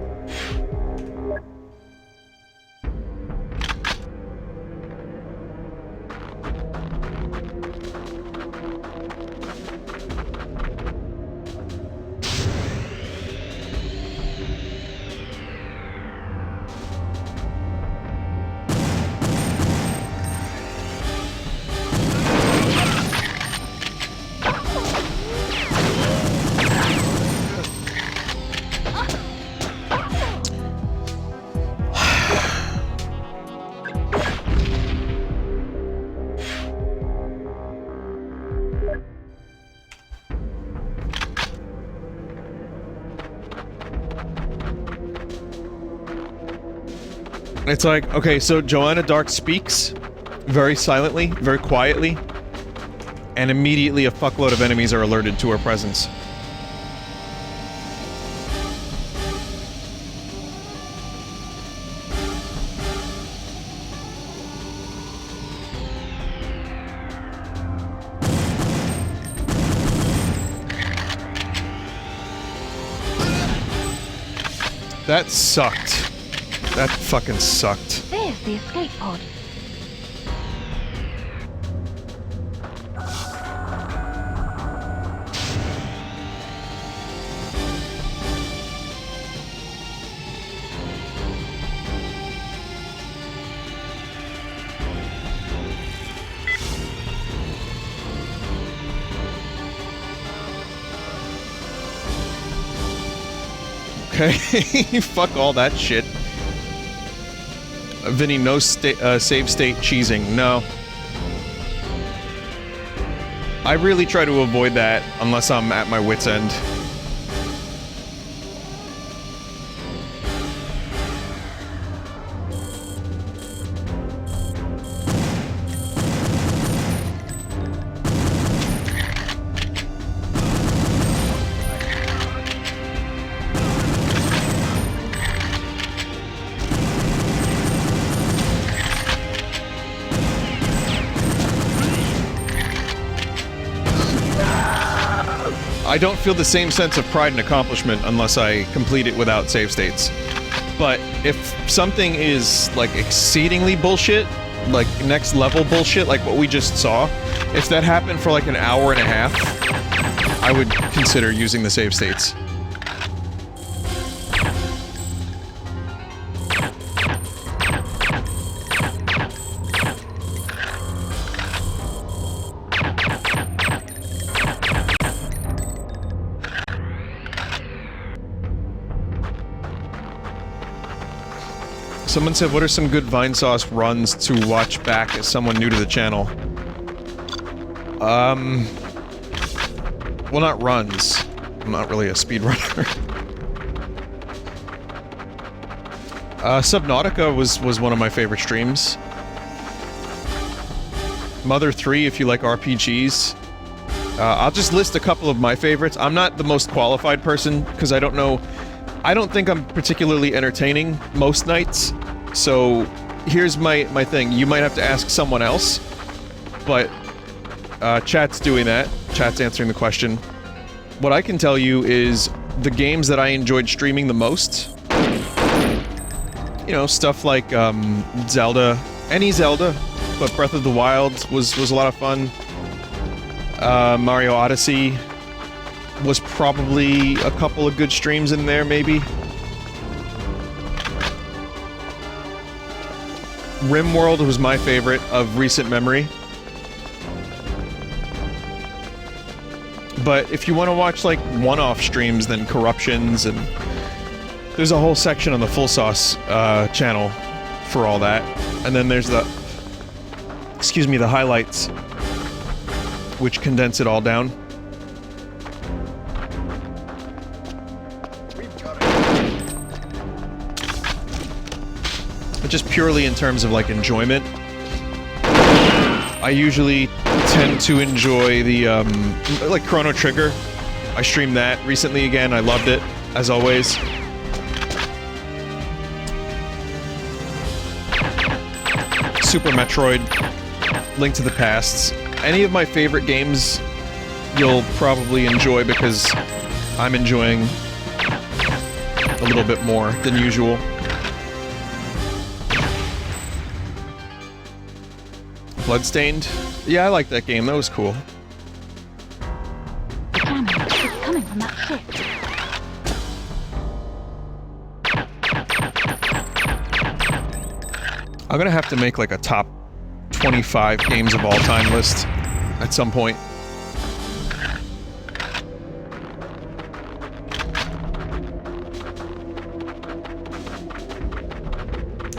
It's like, okay, so Joanna Dark speaks very silently, very quietly, and immediately a fuckload of enemies are alerted to her presence. That sucked. That fucking sucked. There's the escape pod. Okay, fuck all that shit. Vinny, no save state cheesing. No. I really try to avoid that unless I'm at my wit's end. I don't feel the same sense of pride and accomplishment unless I complete it without save states. But if something is, like, exceedingly bullshit, like, next level bullshit, like what we just saw, if that happened for, like, an hour and a half, I would consider using the save states. Someone said, what are some good Vinesauce runs to watch back as someone new to the channel? Well, not runs. I'm not really a speedrunner. Subnautica was one of my favorite streams. Mother 3, if you like RPGs. I'll just list a couple of my favorites. I'm not the most qualified person, because I don't know... I don't think I'm particularly entertaining most nights, so here's my thing. You might have to ask someone else, but chat's doing that. Chat's answering the question. What I can tell you is the games that I enjoyed streaming the most, you know, stuff like Zelda, any Zelda, but Breath of the Wild was a lot of fun. Mario Odyssey was probably a couple of good streams in there, maybe. RimWorld was my favorite of recent memory. But if you want to watch, like, one-off streams, then Corruptions, and there's a whole section on the Full Sauce channel for all that. And then there's the... excuse me, the highlights, which condense it all down. But just purely in terms of, like, enjoyment, I usually tend to enjoy the, like, Chrono Trigger. I streamed that recently again. I loved it, as always. Super Metroid, Link to the Past. Any of my favorite games you'll probably enjoy because I'm enjoying a little bit more than usual. Bloodstained? Yeah, I like that game. That was cool. Damn it, it's coming from that ship. I'm gonna have to make, like, a top 25 games of all time list at some point.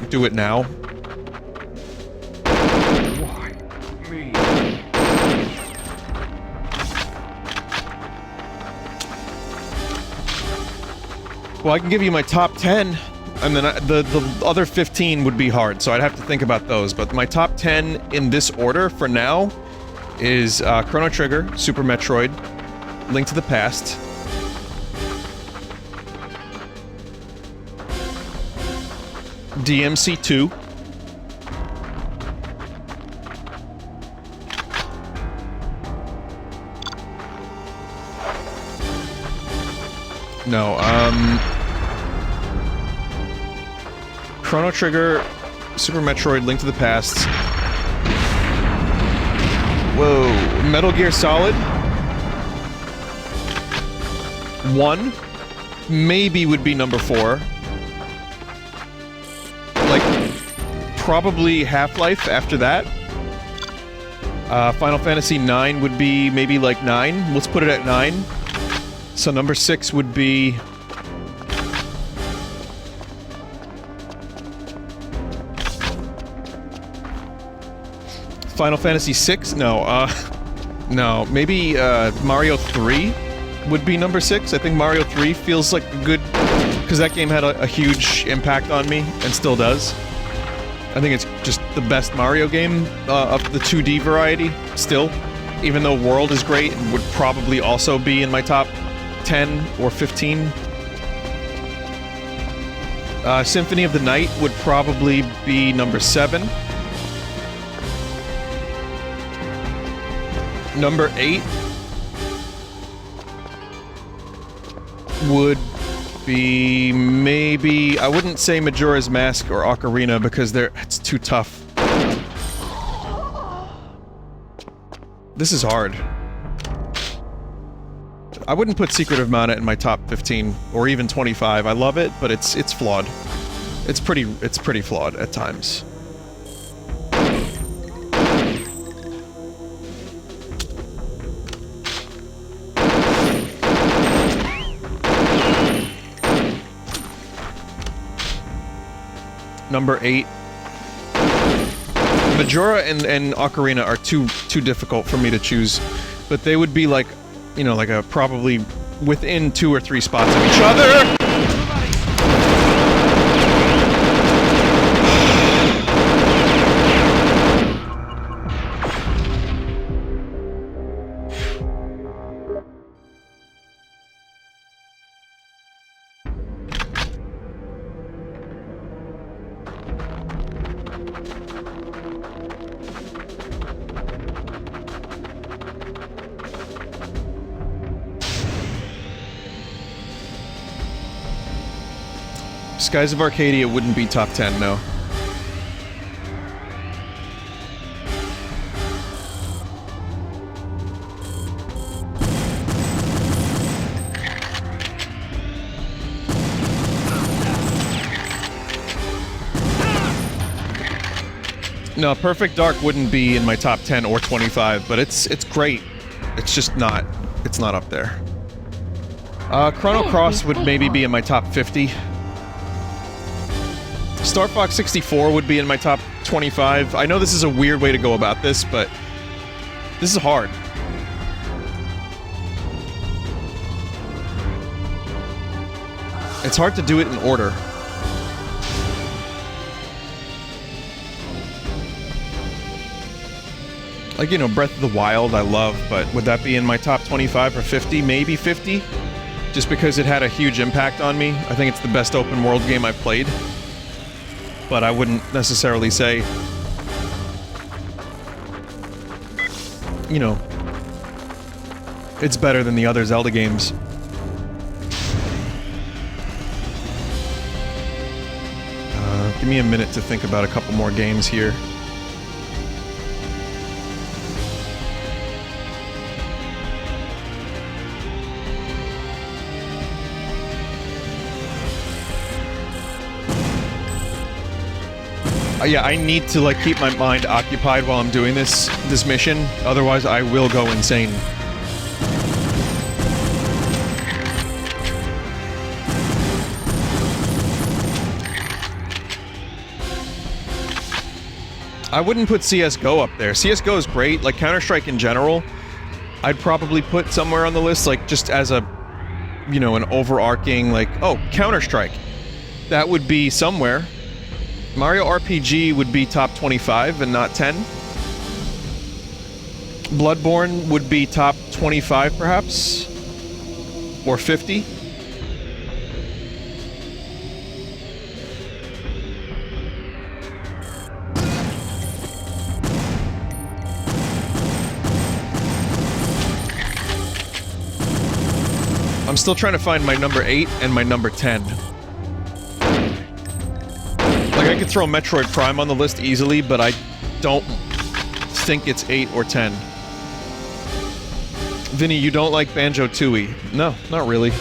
Do it now. Why me? Well, I can give you my top 10, and then the other 15 would be hard, so I'd have to think about those. But my top 10 in this order for now is Chrono Trigger, Super Metroid, Link to the Past, DMC 2, no, Chrono Trigger, Super Metroid, Link to the Past. Whoa, Metal Gear Solid. 1 maybe would be number 4. Like, probably Half-Life after that. Final Fantasy 9 would be maybe like 9. Let's put it at 9. So number 6 would be... Final Fantasy 6? No, no, maybe, Mario 3 would be number 6. I think Mario 3 feels like a good... because that game had a huge impact on me, and still does. I think it's just the best Mario game, of the 2D variety, still. Even though World is great, and would probably also be in my top 10 or 15. Symphony of the Night would probably be number 7. Number 8. would be maybe... I wouldn't say Majora's Mask or Ocarina because it's too tough. This is hard. I wouldn't put Secret of Mana in my top 15 or even 25. I love it, but it's flawed. It's pretty flawed at times. Number 8. Majora and Ocarina are too difficult for me to choose, but they would be like, you know, like a probably within 2 or 3 spots of each other. Skies of Arcadia wouldn't be top 10, no. No, Perfect Dark wouldn't be in my top 10 or 25, but it's great. It's just not, it's not up there. Chrono Cross would maybe be in my top 50. Star Fox 64 would be in my top 25. I know this is a weird way to go about this, but this is hard. It's hard to do it in order. Like, you know, Breath of the Wild I love, but would that be in my top 25 or 50? Maybe 50? Just because it had a huge impact on me. I think it's the best open world game I've played. But I wouldn't necessarily say, you know, it's better than the other Zelda games. Give me a minute to think about a couple more games here. Yeah, I need to, like, keep my mind occupied while I'm doing this mission, otherwise I will go insane. I wouldn't put CSGO up there. CSGO is great, like Counter-Strike in general, I'd probably put somewhere on the list, like, just as a, you know, an overarching, like, oh, Counter-Strike. That would be somewhere. Mario RPG would be top 25 and not 10. Bloodborne would be top 25, perhaps? Or 50? I'm still trying to find my number 8 and my number 10. Like, I could throw Metroid Prime on the list easily, but I don't think it's 8 or 10. Vinny, you don't like Banjo-Tooie? No, not really.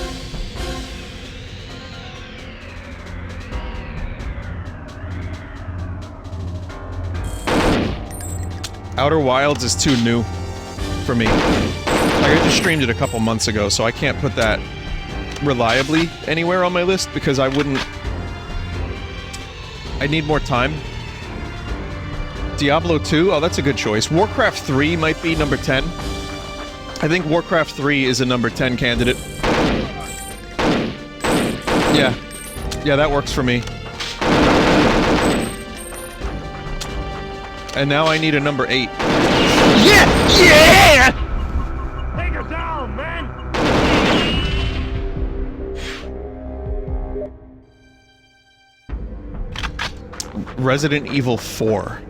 Outer Wilds is too new for me. Like, I just streamed it a couple months ago, so I can't put that reliably anywhere on my list because I wouldn't... I need more time. Diablo 2? Oh, that's a good choice. Warcraft 3 might be number 10. I think Warcraft 3 is a number 10 candidate. Yeah. Yeah, that works for me. And now I need a number 8. Yeah! Yeah! Take her down, man! Resident Evil 4,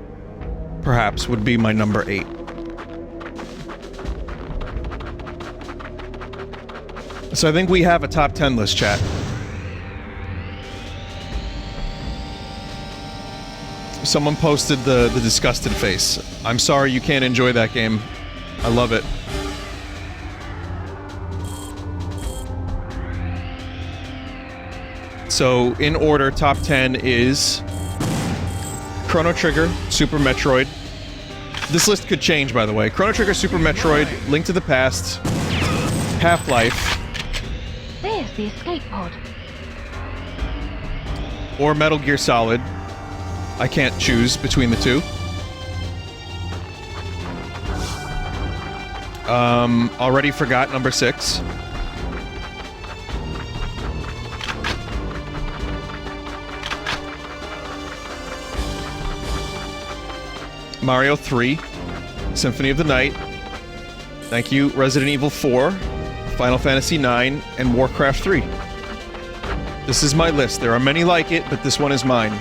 perhaps, would be my number 8. So I think we have a top 10 list, chat. Someone posted the disgusted face. I'm sorry you can't enjoy that game. I love it. So, in order, top 10 is Chrono Trigger, Super Metroid. This list could change, by the way. Chrono Trigger, Super Metroid, Link to the Past, Half-Life, There's the escape pod. or Metal Gear Solid. I can't choose between the two. Already forgot number 6. Mario 3, Symphony of the Night. Thank you, Resident Evil 4, Final Fantasy 9, and Warcraft 3. This is my list. There are many like it, but this one is mine.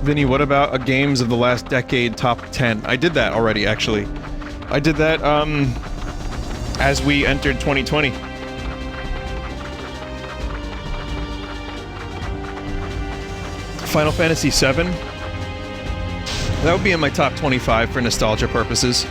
Vinny, what about a games of the last decade top 10? I did that already, actually. I did that, as we entered 2020. Final Fantasy VII. That would be in my top 25 for nostalgia purposes.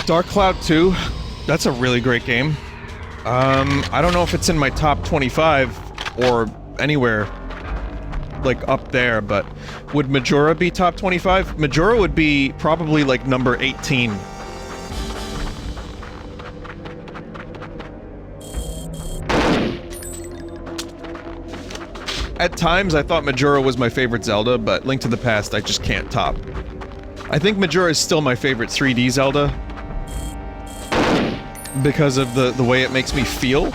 Dark Cloud 2, that's a really great game. I don't know if it's in my top 25 or anywhere like up there, but would Majora be top 25? Majora would be probably like number 18. At times I thought Majora was my favorite Zelda, but Link to the Past I just can't top. I think Majora is still my favorite 3D Zelda, because of the way it makes me feel.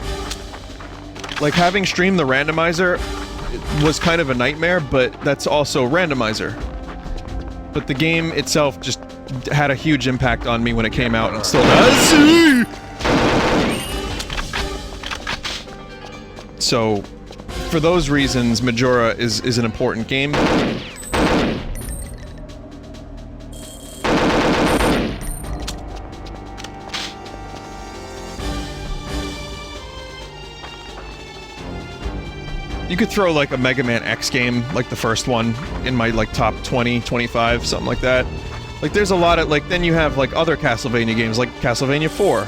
Like, having streamed the randomizer was kind of a nightmare, but that's also randomizer. But the game itself just had a huge impact on me when it came out, and still does. So, for those reasons, Majora is an important game. You could throw like a Mega Man X game, like the first one, in my like top 20, 25, something like that. Like there's a lot of, like, then you have like other Castlevania games, like Castlevania 4,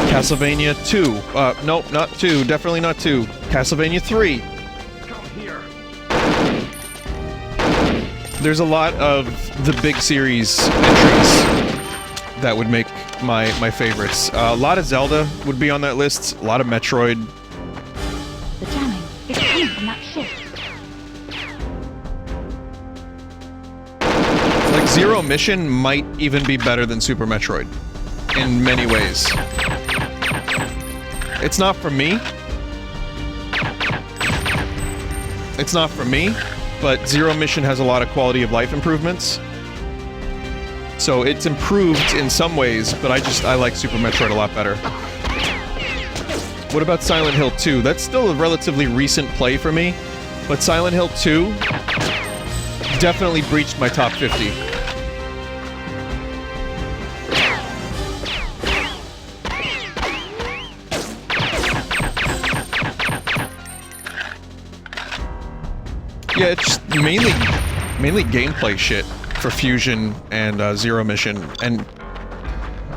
Castlevania 2, nope, not 2, definitely not 2, Castlevania 3. Come here. There's a lot of the big series entries that would make my favorites. A lot of Zelda would be on that list, a lot of Metroid. The jamming. It's coming from that ship. Like, Zero Mission might even be better than Super Metroid. In many ways. It's not for me. It's not for me, but Zero Mission has a lot of quality of life improvements. So it's improved in some ways, but I like Super Metroid a lot better. What about Silent Hill 2? That's still a relatively recent play for me, but Silent Hill 2 definitely breached my top 50. Yeah, it's mainly gameplay shit for Fusion and Zero Mission, and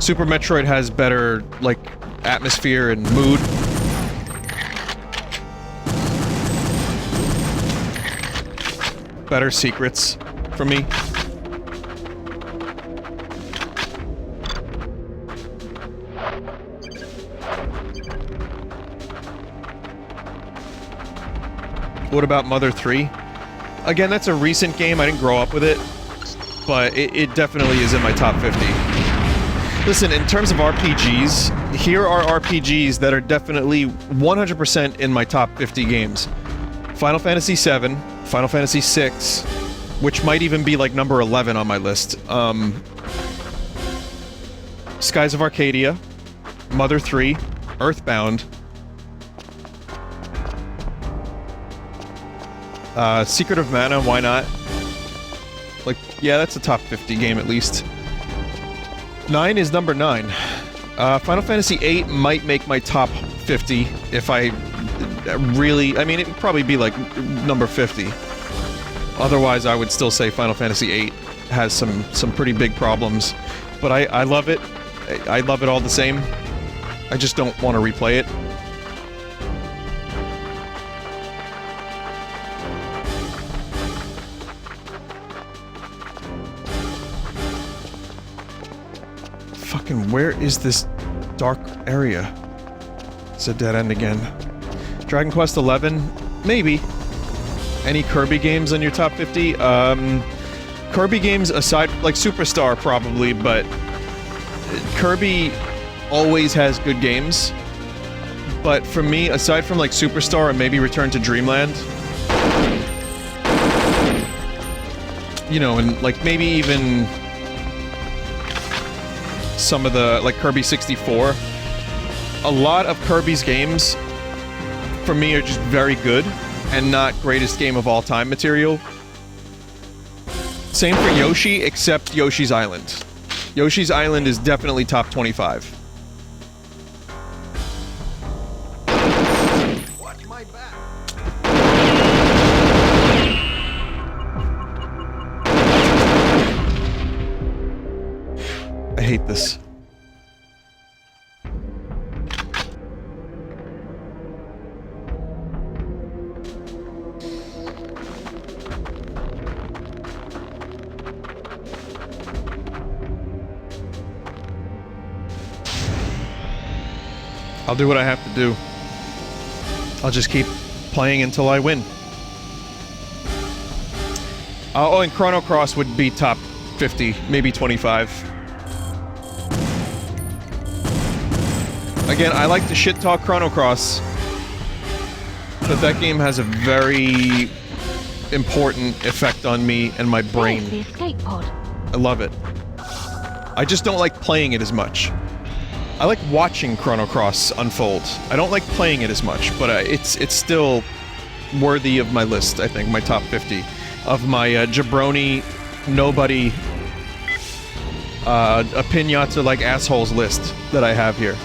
Super Metroid has better, like, atmosphere and mood. Better secrets for me. What about Mother 3? Again, that's a recent game. I didn't grow up with it, but it definitely is in my top 50. Listen, in terms of RPGs, here are RPGs that are definitely 100% in my top 50 games. Final Fantasy VII, Final Fantasy VI, which might even be like number 11 on my list. Skies of Arcadia, Mother 3, Earthbound, Secret of Mana, why not? Like, yeah, that's a top 50 game at least. 9 is number 9. Final Fantasy VIII might make my top 50 if I really... I mean, it would probably be like number 50. Otherwise, I would still say Final Fantasy VIII has some pretty big problems. But I love it. I love it all the same. I just don't want to replay it. Fucking where is this dark area? It's a dead end again. Dragon Quest XI? Maybe. Any Kirby games on your top 50? Kirby games aside, like Superstar probably, but Kirby always has good games. But for me, aside from like Superstar and maybe Return to Dreamland, you know, and like maybe even some of the, like Kirby 64, a lot of Kirby's games for me are just very good and not greatest game of all time material. Same for Yoshi, except Yoshi's Island. Yoshi's Island is definitely top 25. Watch my back. I hate this. I'll do what I have to do. I'll just keep playing until I win. Oh, and Chrono Cross would be top 50, maybe 25. Again, I like to shit talk Chrono Cross, but that game has a very important effect on me and my brain. There's the escape pod. I love it. I just don't like playing it as much. I like watching Chrono Cross unfold. I don't like playing it as much, but it's still worthy of my list, I think, my top 50. Of my jabroni, nobody, a pinata like assholes list that I have here.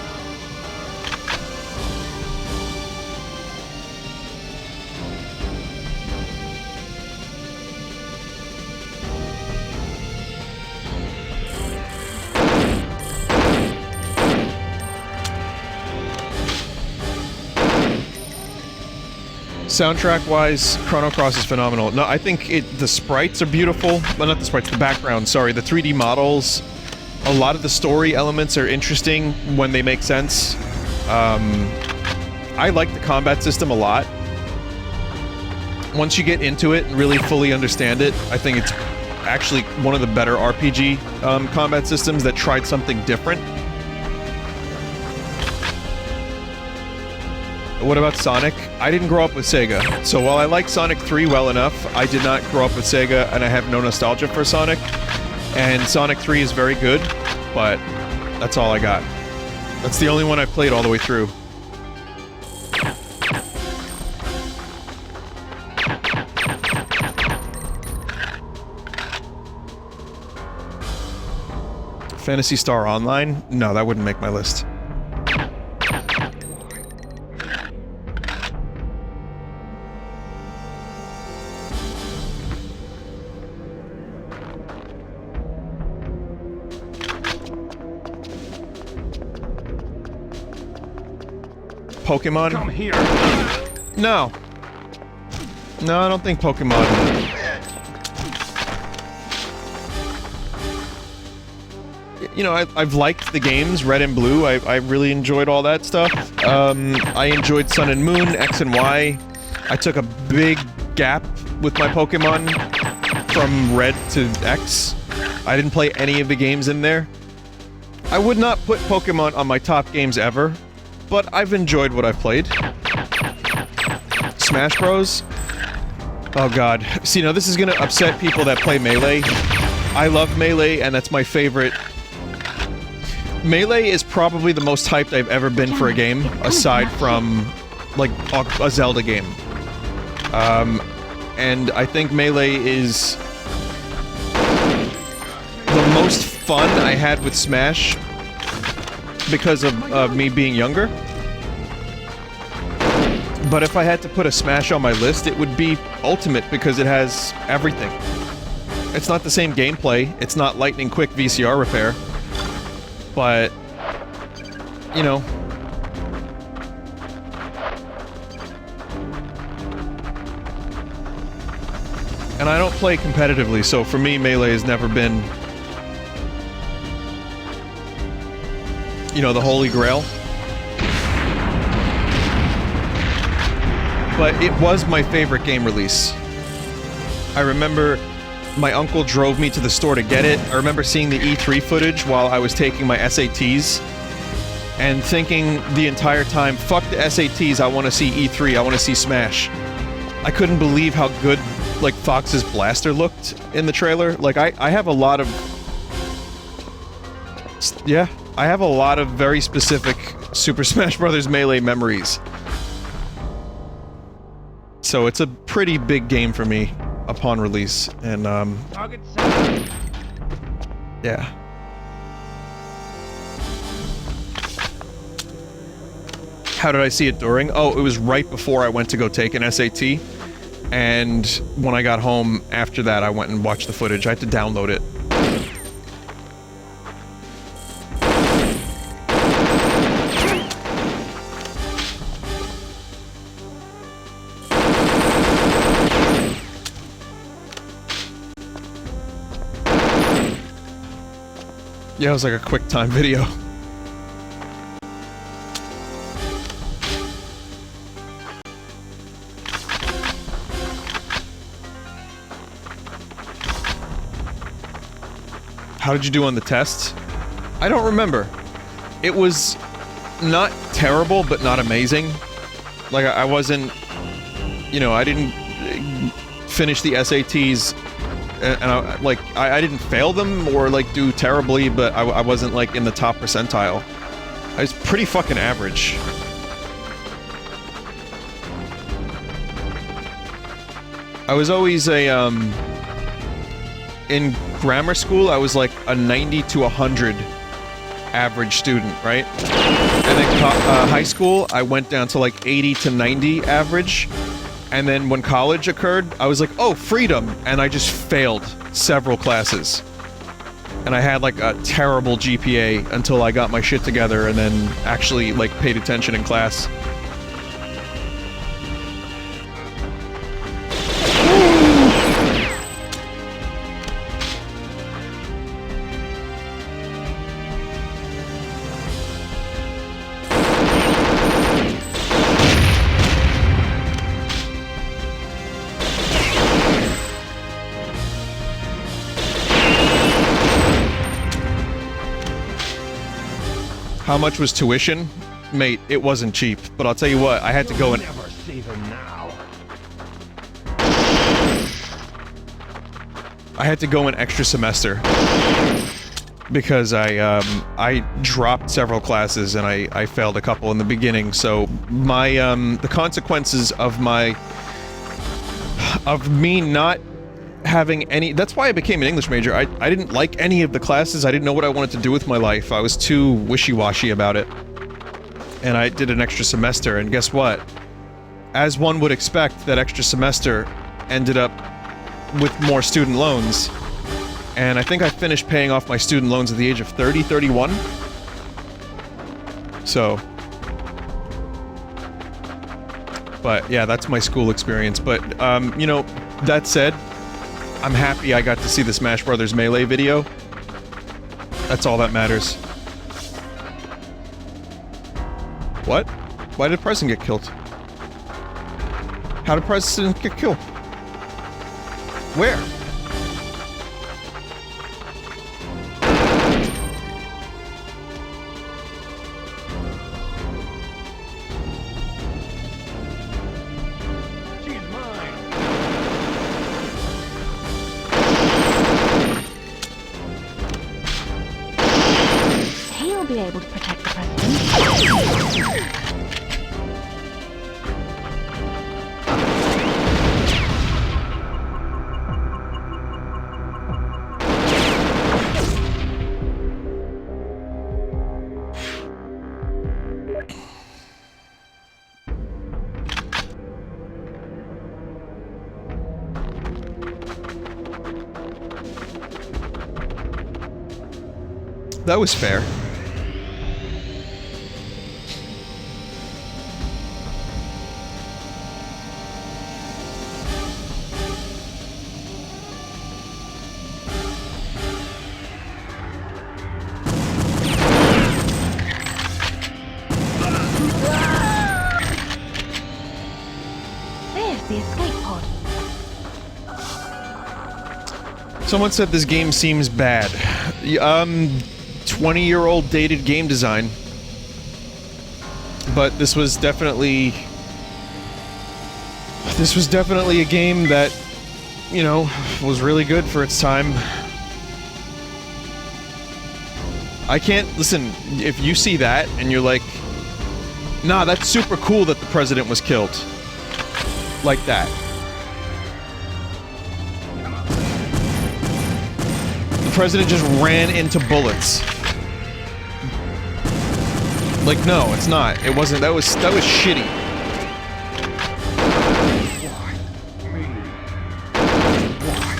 Soundtrack-wise, Chrono Cross is phenomenal. No, I think the sprites are beautiful. Well, not the sprites, the background, sorry. The 3D models. A lot of the story elements are interesting when they make sense. I like the combat system a lot. Once you get into it and really fully understand it, I think it's actually one of the better RPG combat systems that tried something different. What about Sonic? I didn't grow up with Sega, so while I like Sonic 3 well enough, I did not grow up with Sega, and I have no nostalgia for Sonic. And Sonic 3 is very good, but that's all I got. That's the only one I've played all the way through. Phantasy Star Online? No, that wouldn't make my list. Pokemon? Come here. No. No, I don't think Pokemon. You know, I've liked the games, Red and Blue. I really enjoyed all that stuff. I enjoyed Sun and Moon, X and Y. I took a big gap with my Pokemon from Red to X. I didn't play any of the games in there. I would not put Pokemon on my top games ever, but I've enjoyed what I've played. Smash Bros. Oh god. See, now this is gonna upset people that play Melee. I love Melee, and that's my favorite. Melee is probably the most hyped I've ever been for a game, aside from, like, a Zelda game. And I think Melee is the most fun I had with Smash because of me being younger. But if I had to put a Smash on my list, it would be Ultimate because it has everything. It's not the same gameplay, it's not lightning quick VCR repair, but, you know. And I don't play competitively, so for me, Melee has never been, you know, the holy grail. But it was my favorite game release. I remember my uncle drove me to the store to get it. I remember seeing the E3 footage while I was taking my SATs and thinking the entire time, fuck the SATs, I want to see E3, I want to see Smash. I couldn't believe how good, like, Fox's blaster looked in the trailer. Like, I have a lot of... Yeah, I have a lot of very specific Super Smash Bros. Melee memories. So it's a pretty big game for me upon release, and yeah. How did I see it during? Oh, it was right before I went to go take an SAT, and when I got home after that, I went and watched the footage. I had to download it. Yeah, it was like a quick time video. How did you do on the test? I don't remember. It was not terrible, but not amazing. Like, I wasn't... You know, I didn't finish the SATs... And I didn't fail them or, like, do terribly, but I wasn't, like, in the top percentile. I was pretty fucking average. I was always a, in grammar school, I was, like, a 90 to 100 average student, right? And then high school, I went down to, like, 80 to 90 average. And then when college occurred, I was like, oh, freedom! And I just failed several classes. And I had, like, a terrible GPA until I got my shit together and then actually, like, paid attention in class. How much was tuition? Mate, it wasn't cheap, but I'll tell you what, I had to go and... Never see them now. I had to go an extra semester. Because I dropped several classes and I failed a couple in the beginning, so my, the consequences of me not having any... That's why I became an English major. I didn't like any of the classes. I didn't know what I wanted to do with my life. I was too wishy-washy about it. And I did an extra semester, and guess what? As one would expect, that extra semester ended up with more student loans. And I think I finished paying off my student loans at the age of 30, 31. So... But, yeah, that's my school experience. But, you know, that said... I'm happy I got to see the Smash Brothers Melee video. That's all that matters. What? Why did President get killed? How did President get killed? Where? able to protect the president. That was fair. There's the escape pod. Someone said this game seems bad. 20-year-old dated game design. But this was definitely a game that, you know, was really good for its time. I can't, listen, if you see that and you're like, nah, that's super cool that the president was killed. Like that. The president just ran into bullets. Like, no, it's not. It wasn't. That was shitty.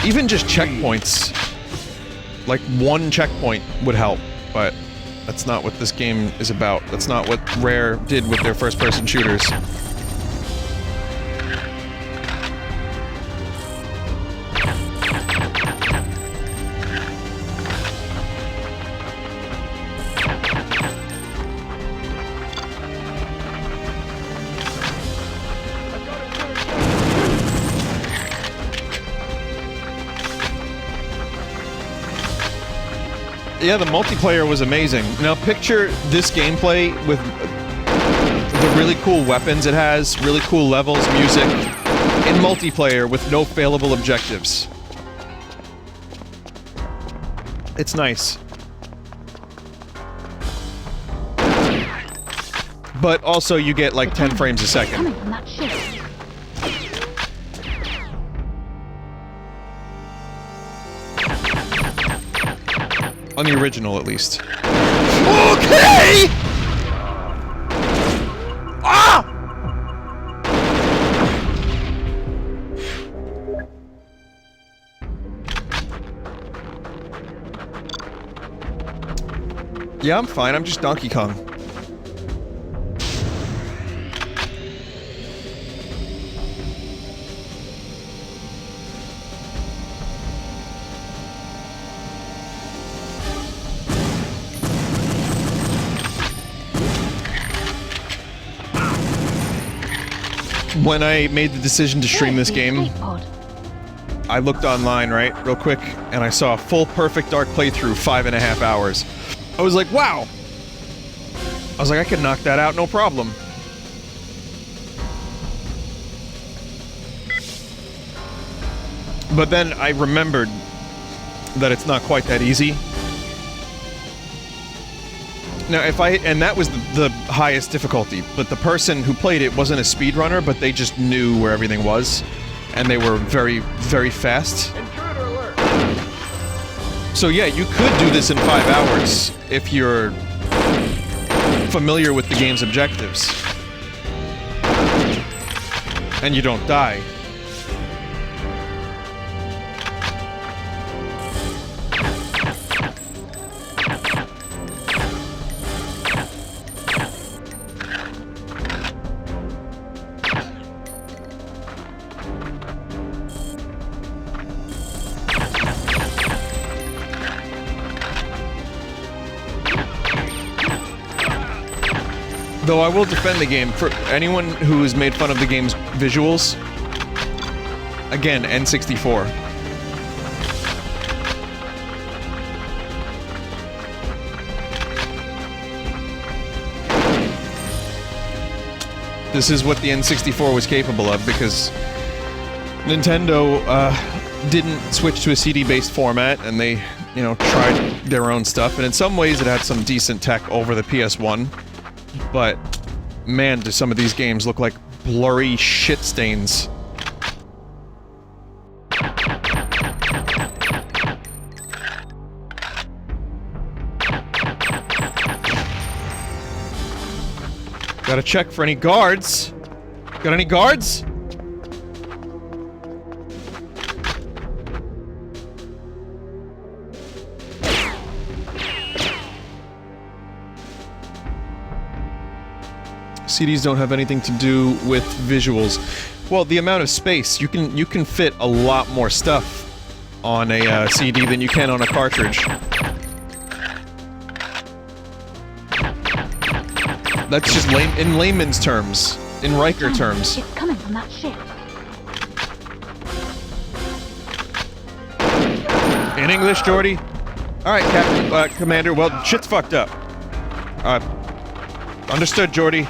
Even just checkpoints. Like, one checkpoint would help, but that's not what this game is about. That's not what Rare did with their first-person shooters. Yeah, the multiplayer was amazing. Now picture this gameplay with the really cool weapons it has, really cool levels, music, in multiplayer with no failable objectives. It's nice. But also you get like 10 frames a second. Coming from that ship. On the original, at least. Okay! Ah! Yeah, I'm fine. I'm just Donkey Kong. When I made the decision to stream this game, I looked online, right, real quick, and I saw a full Perfect Dark playthrough, 5.5 hours. I was like, wow! I was like, I could knock that out, no problem. But then I remembered that it's not quite that easy. Now, and that was the highest difficulty, but the person who played it wasn't a speedrunner, but they just knew where everything was, and they were very, very fast. Intruder alert! So yeah, you could do this in 5 hours, if you're familiar with the game's objectives. And you don't die. Though I will defend the game. For anyone who has made fun of the game's visuals, again, N64. This is what the N64 was capable of, because Nintendo didn't switch to a CD-based format, and they you know, tried their own stuff, and in some ways it had some decent tech over the PS1, but man, do some of these games look like blurry shit stains. Gotta check for any guards. Got any guards? CDs don't have anything to do with visuals. Well, the amount of space, you can fit a lot more stuff on a CD than you can on a cartridge. That's just in layman's terms, in Riker terms. It's coming from that ship. In English, Geordi? Alright, Captain, Commander, well, shit's fucked up. Understood, Geordi.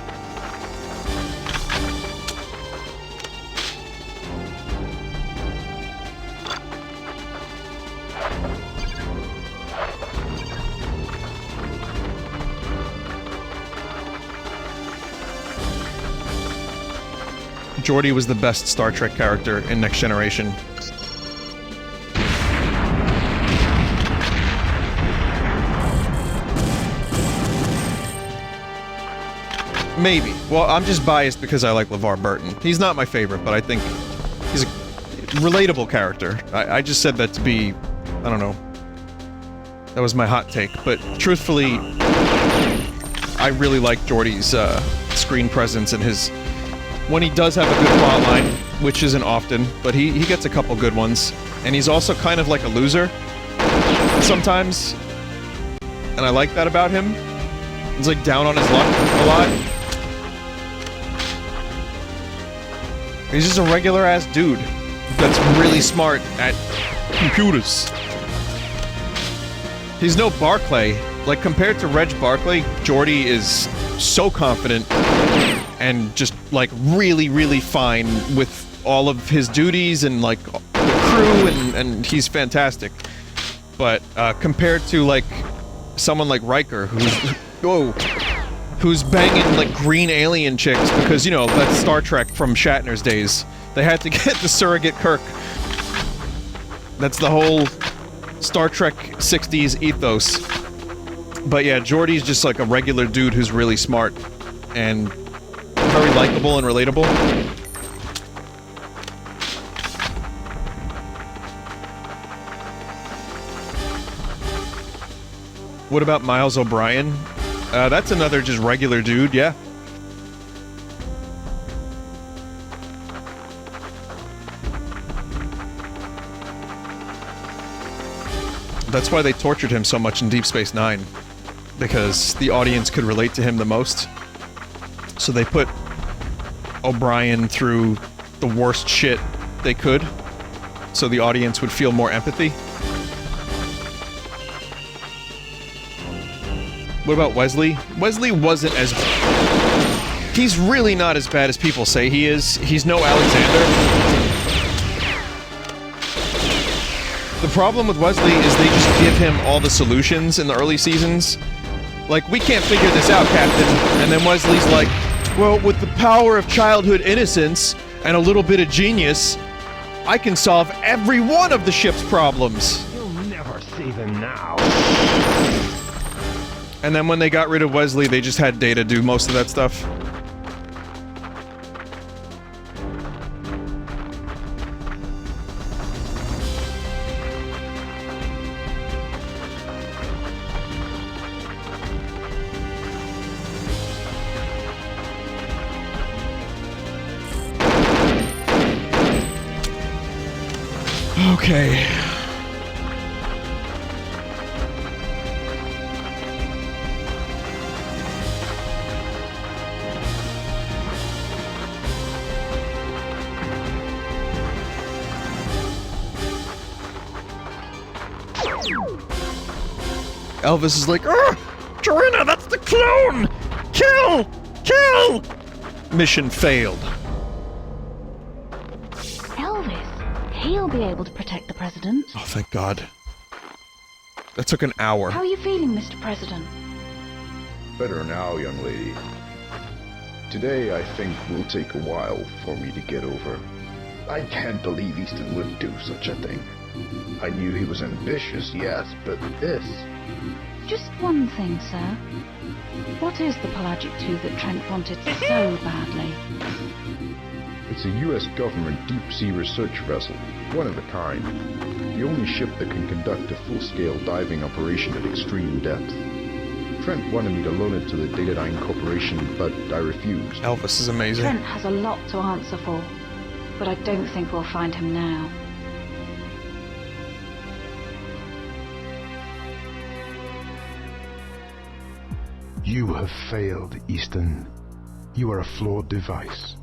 Geordi was the best Star Trek character in Next Generation. Maybe. Well, I'm just biased because I like LeVar Burton. He's not my favorite, but I think he's a relatable character. I just said that to be... I don't know. That was my hot take, but truthfully, I really like Geordi's screen presence and his... When he does have a good plotline, which isn't often, but he gets a couple good ones. And he's also kind of like a loser sometimes. And I like that about him. He's like down on his luck a lot. He's just a regular ass dude that's really smart at computers. He's no Barclay. Like, compared to Reg Barclay, Geordi is so confident and just, like, really, really fine with all of his duties and, like, the crew, and he's fantastic. But, compared to, like, someone like Riker, who's banging, like, green alien chicks, because, you know, that's Star Trek from Shatner's days. They had to get the surrogate Kirk. That's the whole Star Trek 60s ethos. But yeah, Geordi's just like a regular dude who's really smart and very likable and relatable. What about Miles O'Brien? That's another just regular dude, yeah. That's why they tortured him so much in Deep Space Nine. Because the audience could relate to him the most. So they put O'Brien through the worst shit they could, so the audience would feel more empathy. What about Wesley? Wesley wasn't as... He's really not as bad as people say he is. He's no Alexander. The problem with Wesley is they just give him all the solutions in the early seasons. Like, we can't figure this out, Captain. And then Wesley's like, well, with the power of childhood innocence and a little bit of genius, I can solve every one of the ship's problems. You'll never save him now. And then when they got rid of Wesley, they just had Data do most of that stuff. Okay. Elvis is like, Joanna, that's the clone! Kill! Kill! Mission failed. Elvis, he'll be able to protect the president. Oh, thank God. That took an hour. How are you feeling, Mr. President? Better now, young lady. Today, I think, will take a while for me to get over. I can't believe Easton would do such a thing. I knew he was ambitious, yes, but this... Just one thing, sir. What is the Pelagic 2 that Trent wanted so badly? It's a U.S. government deep-sea research vessel, one of a kind. The only ship that can conduct a full-scale diving operation at extreme depth. Trent wanted me to loan it to the Datadyne Corporation, but I refused. Elvis is amazing. Trent has a lot to answer for, but I don't think we'll find him now. You have failed, Easton. You are a flawed device,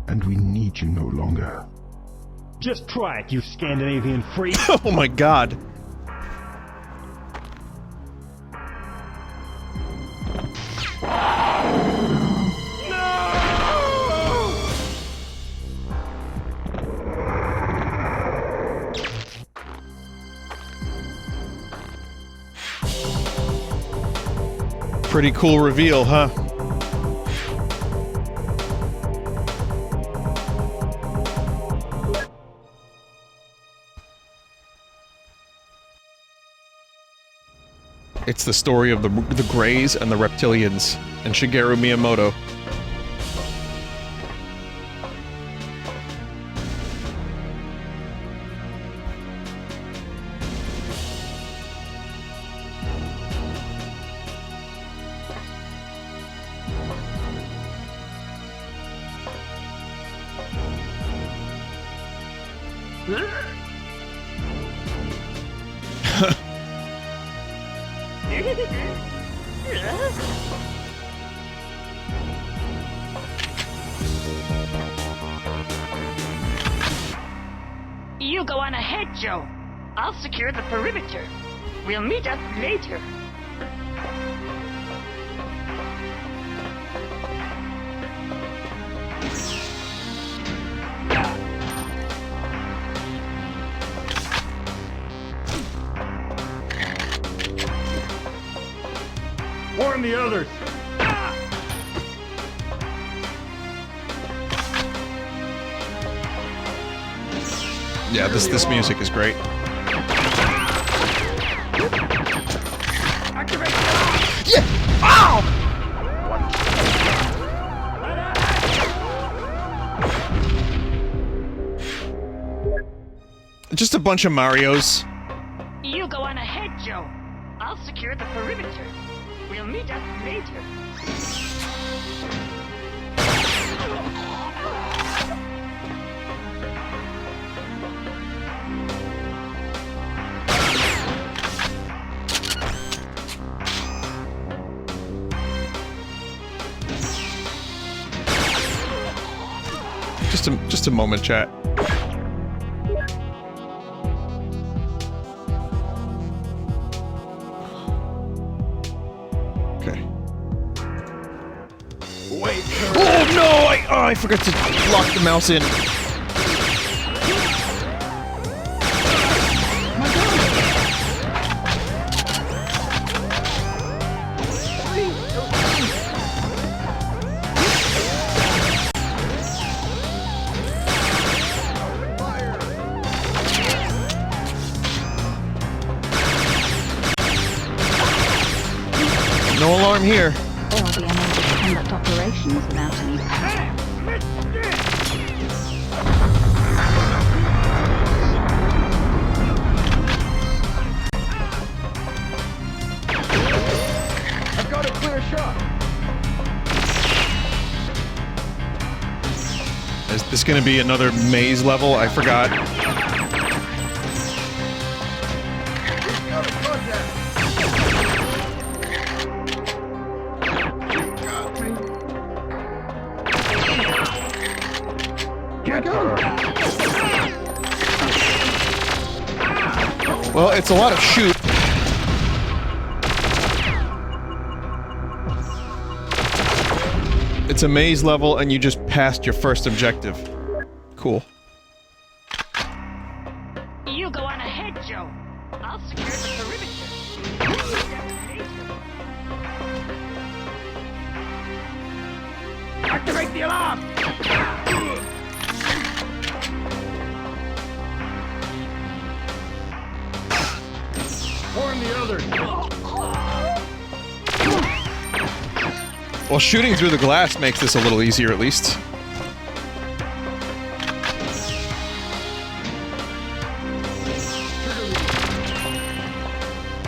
and we need you no longer. Just try it, you Scandinavian freak! Oh my god. Pretty cool reveal, huh? It's the story of the Greys and the Reptilians, and Shigeru Miyamoto. You go on ahead, Joe. I'll secure the perimeter. We'll meet up later. Warn the others! Yeah, this music is great. Yeah! Ow! Just a bunch of Marios. You go on ahead, Joe. I'll secure the perimeter. We'll meet up later. Just a moment, chat. Okay. Wait. Oh no! I forgot to lock the mouse in. No alarm here. They'll be unable to conduct operations without any power. I've got a clear shot. Is this gonna be another maze level? I forgot. Well, it's a lot of shoot. It's a maze level and you just passed your first objective. Cool. You go on ahead, Joe. I'll secure the perimeter. Activate the alarm! Warn the others! Well, shooting through the glass makes this a little easier, at least.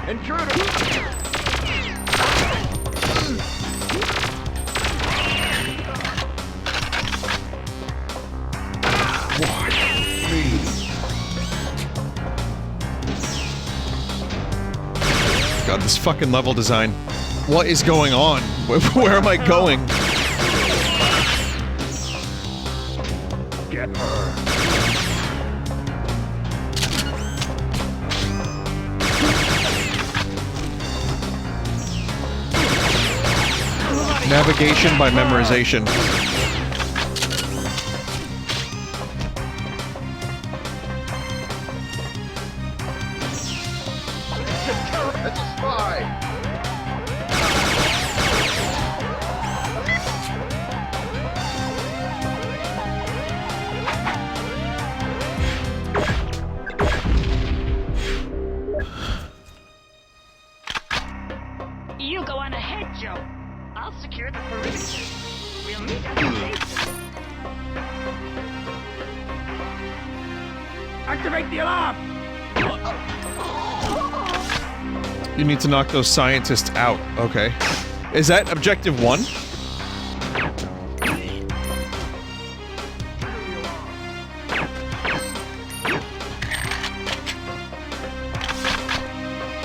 Intruder! God, this fucking level design. What is going on? Where am I going? Get her! Navigation by memorization. That's a spy! You go on ahead, Joe. I'll secure the perimeter. We'll meet at the base. Activate the alarm! You need to knock those scientists out. Okay. Is that objective 1?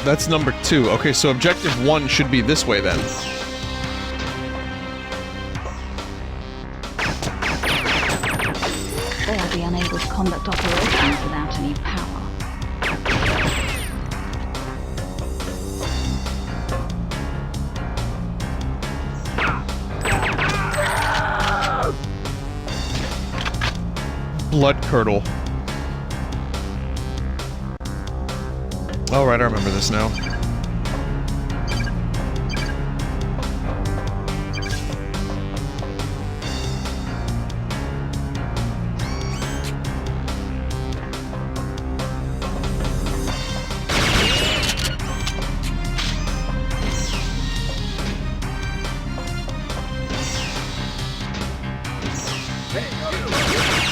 That's number 2. Okay, so objective 1 should be this way then. They'll be unable to conduct operations without any power. Blood curdle. Alright, I remember this now.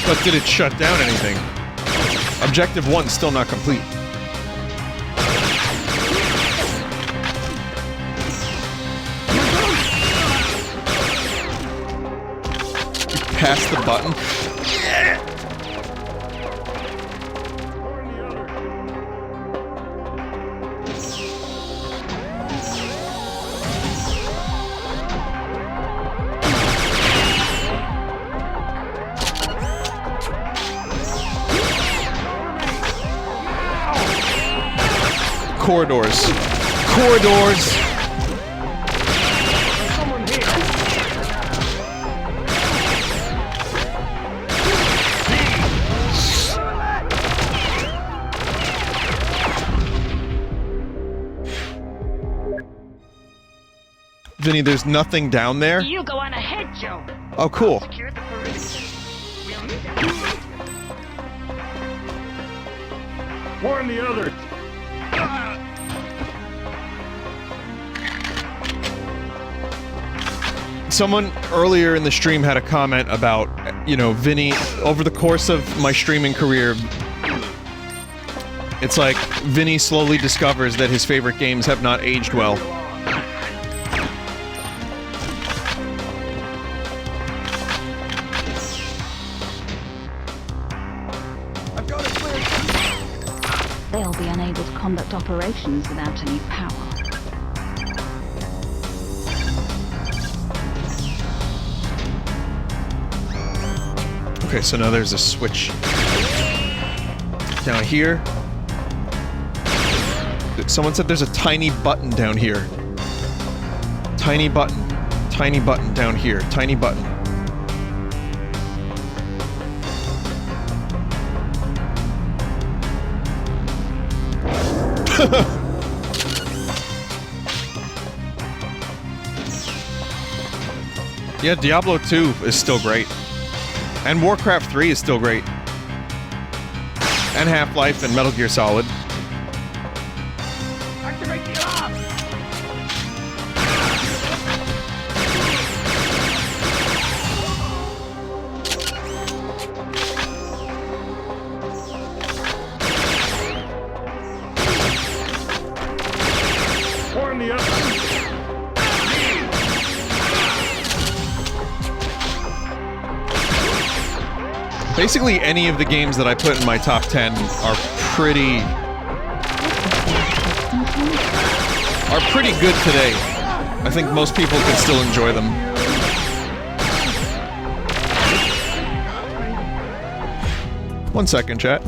But did it shut down anything? Objective 1 still not complete. Pass the button. Corridors. Corridors. Someone here! Vinny, there's nothing down there? You go on ahead, Joe. Oh, cool. Secure the perimeter. We'll meet at the base. Warn the others! Someone earlier in the stream had a comment about, you know, Vinny, over the course of my streaming career, it's like Vinny slowly discovers that his favorite games have not aged well. I've got a clear... They'll be unable to conduct operations without any power. Okay, so now there's a switch down here. Someone said there's a tiny button down here. Tiny button down here. Tiny button. Yeah, Diablo 2 is still great. And Warcraft 3 is still great. And Half-Life and Metal Gear Solid. Activate the alarm! Warn the others! Basically, any of the games that I put in my top 10 are pretty good today. I think most people could still enjoy them. One second, chat.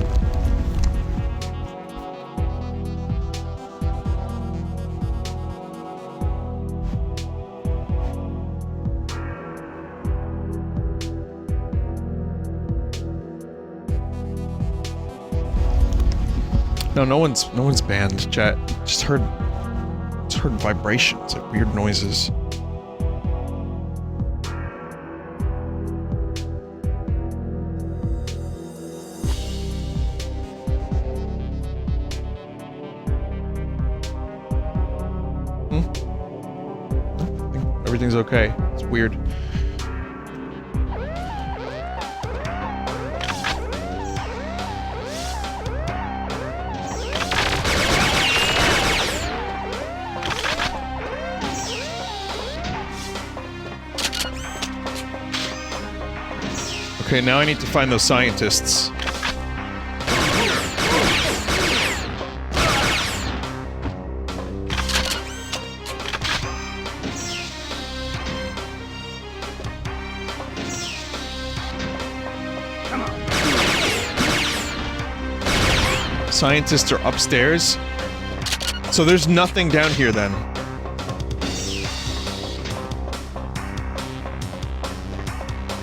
No, no one's banned, chat. Just heard vibrations, like weird noises. Everything's okay. It's weird. Okay, now I need to find those scientists. Scientists are upstairs. So there's nothing down here then.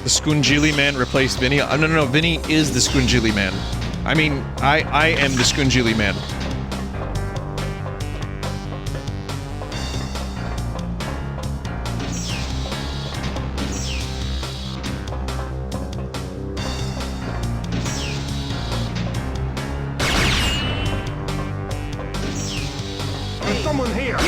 The Scungili man replaced Vinny. No, Vinny is the Scungili man. I mean, I am the Scungili man. There's someone here!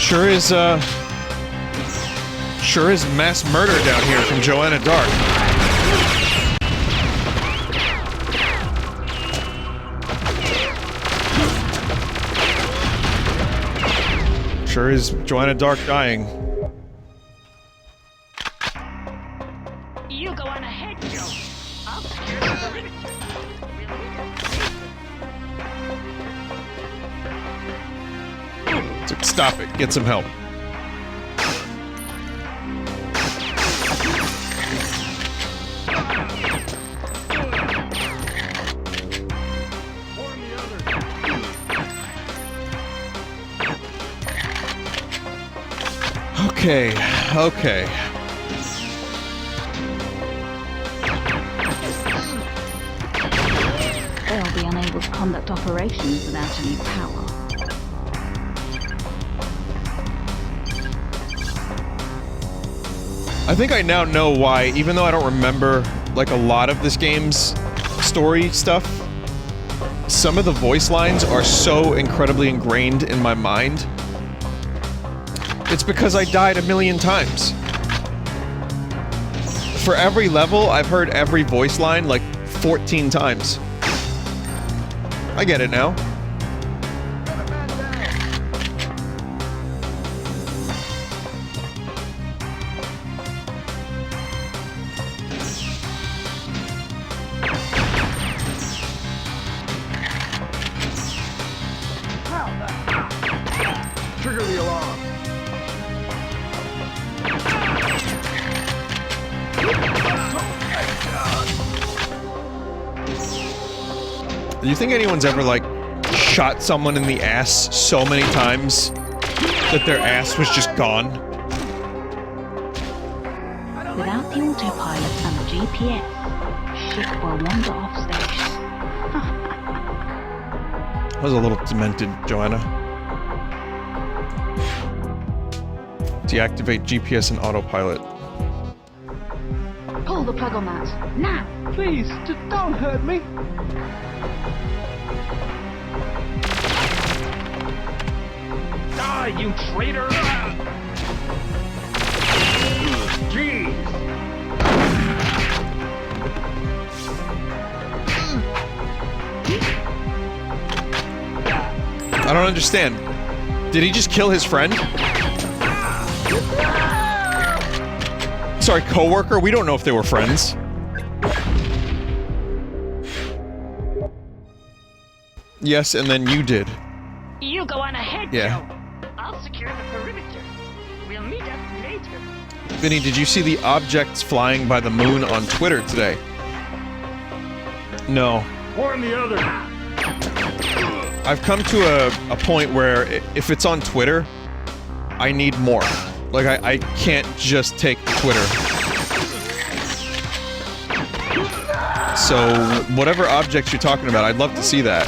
Sure is mass murder down here from Joanna Dark. Sure is Joanna Dark dying. You go on ahead, Joe. I'll secure the perimeter. Stop it. Get some help. Okay, okay. They'll be unable to conduct operations without any power. I think I now know why, even though I don't remember, like, a lot of this game's story stuff, some of the voice lines are so incredibly ingrained in my mind. It's because I died a million times. For every level, I've heard every voice line, like, 14 times. I get it now. Trigger the alarm. Do you think anyone's ever, like, shot someone in the ass so many times that their ass was just gone. Without the autopilot and the GPS, ship will wander off station. That was a little demented, Joanna. Deactivate GPS and autopilot. Pull the plug on that. Now! Please, don't hurt me. Die, you traitor! Jeez! I don't understand. Did he just kill his friend? Sorry, coworker? We don't know if they were friends. Yes, and then you did. You go on ahead, Yeah. Joe. I'll secure the perimeter. We'll meet up later. Vinny, did you see the objects flying by the moon on Twitter today? No. Warn the others! I've come to a point where if it's on Twitter, I need more. Like, I can't just take Twitter. So, whatever objects you're talking about, I'd love to see that.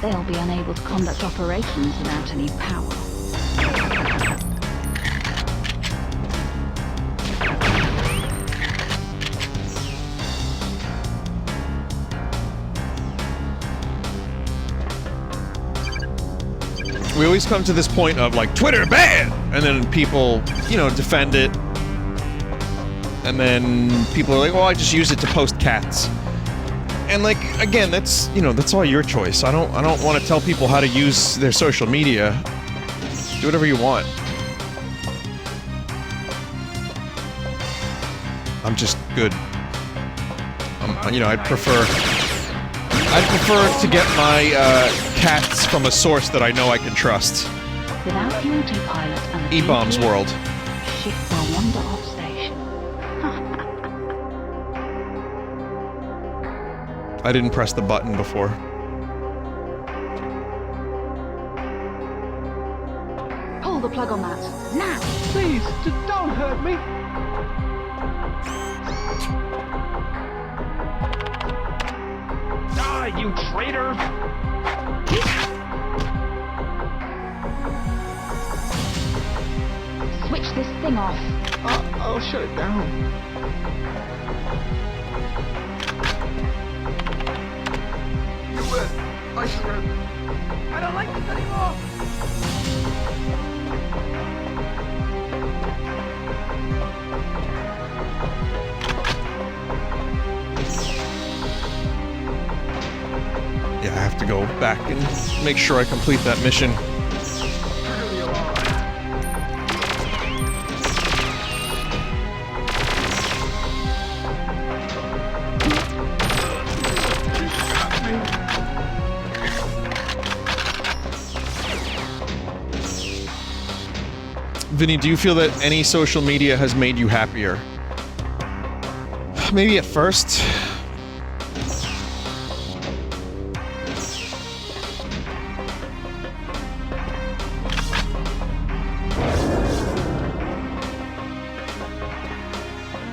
They'll be unable to conduct operations without any power. We always come to this point of, like, Twitter bad! And then people, you know, defend it. And then people are like, well, I just use it to post cats. And, like, again, that's, you know, that's all your choice. I don't want to tell people how to use their social media. Do whatever you want. I'm just good. You know, I'd prefer to get my, cats from a source that I know I can trust. Without the autopilot and the E-Bomb's GPS, world. ship will wander off station. I didn't press the button before. Pull the plug on that. Now! Please, don't hurt me. Die, you traitor! Switch this thing off. I'll shut it down. I don't like this anymore! Yeah, I have to go back and make sure I complete that mission. Vinny, do you feel that any social media has made you happier? Maybe at first.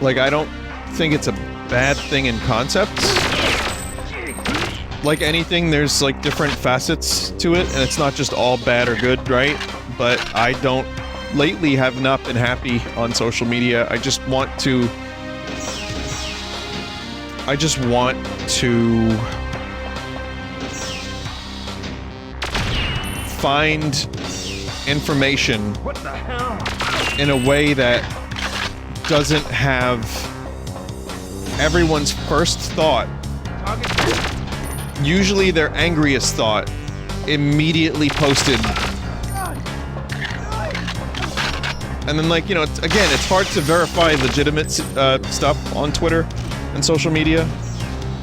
Like, I don't think it's a bad thing in concept. Like anything, there's like different facets to it, and it's not just all bad or good, right? But I don't, lately have not been happy on social media. I just want to find information What the hell? in a way that doesn't have everyone's first thought, usually their angriest thought, immediately posted. And then, like, you know, again, it's hard to verify legitimate stuff on Twitter and social media.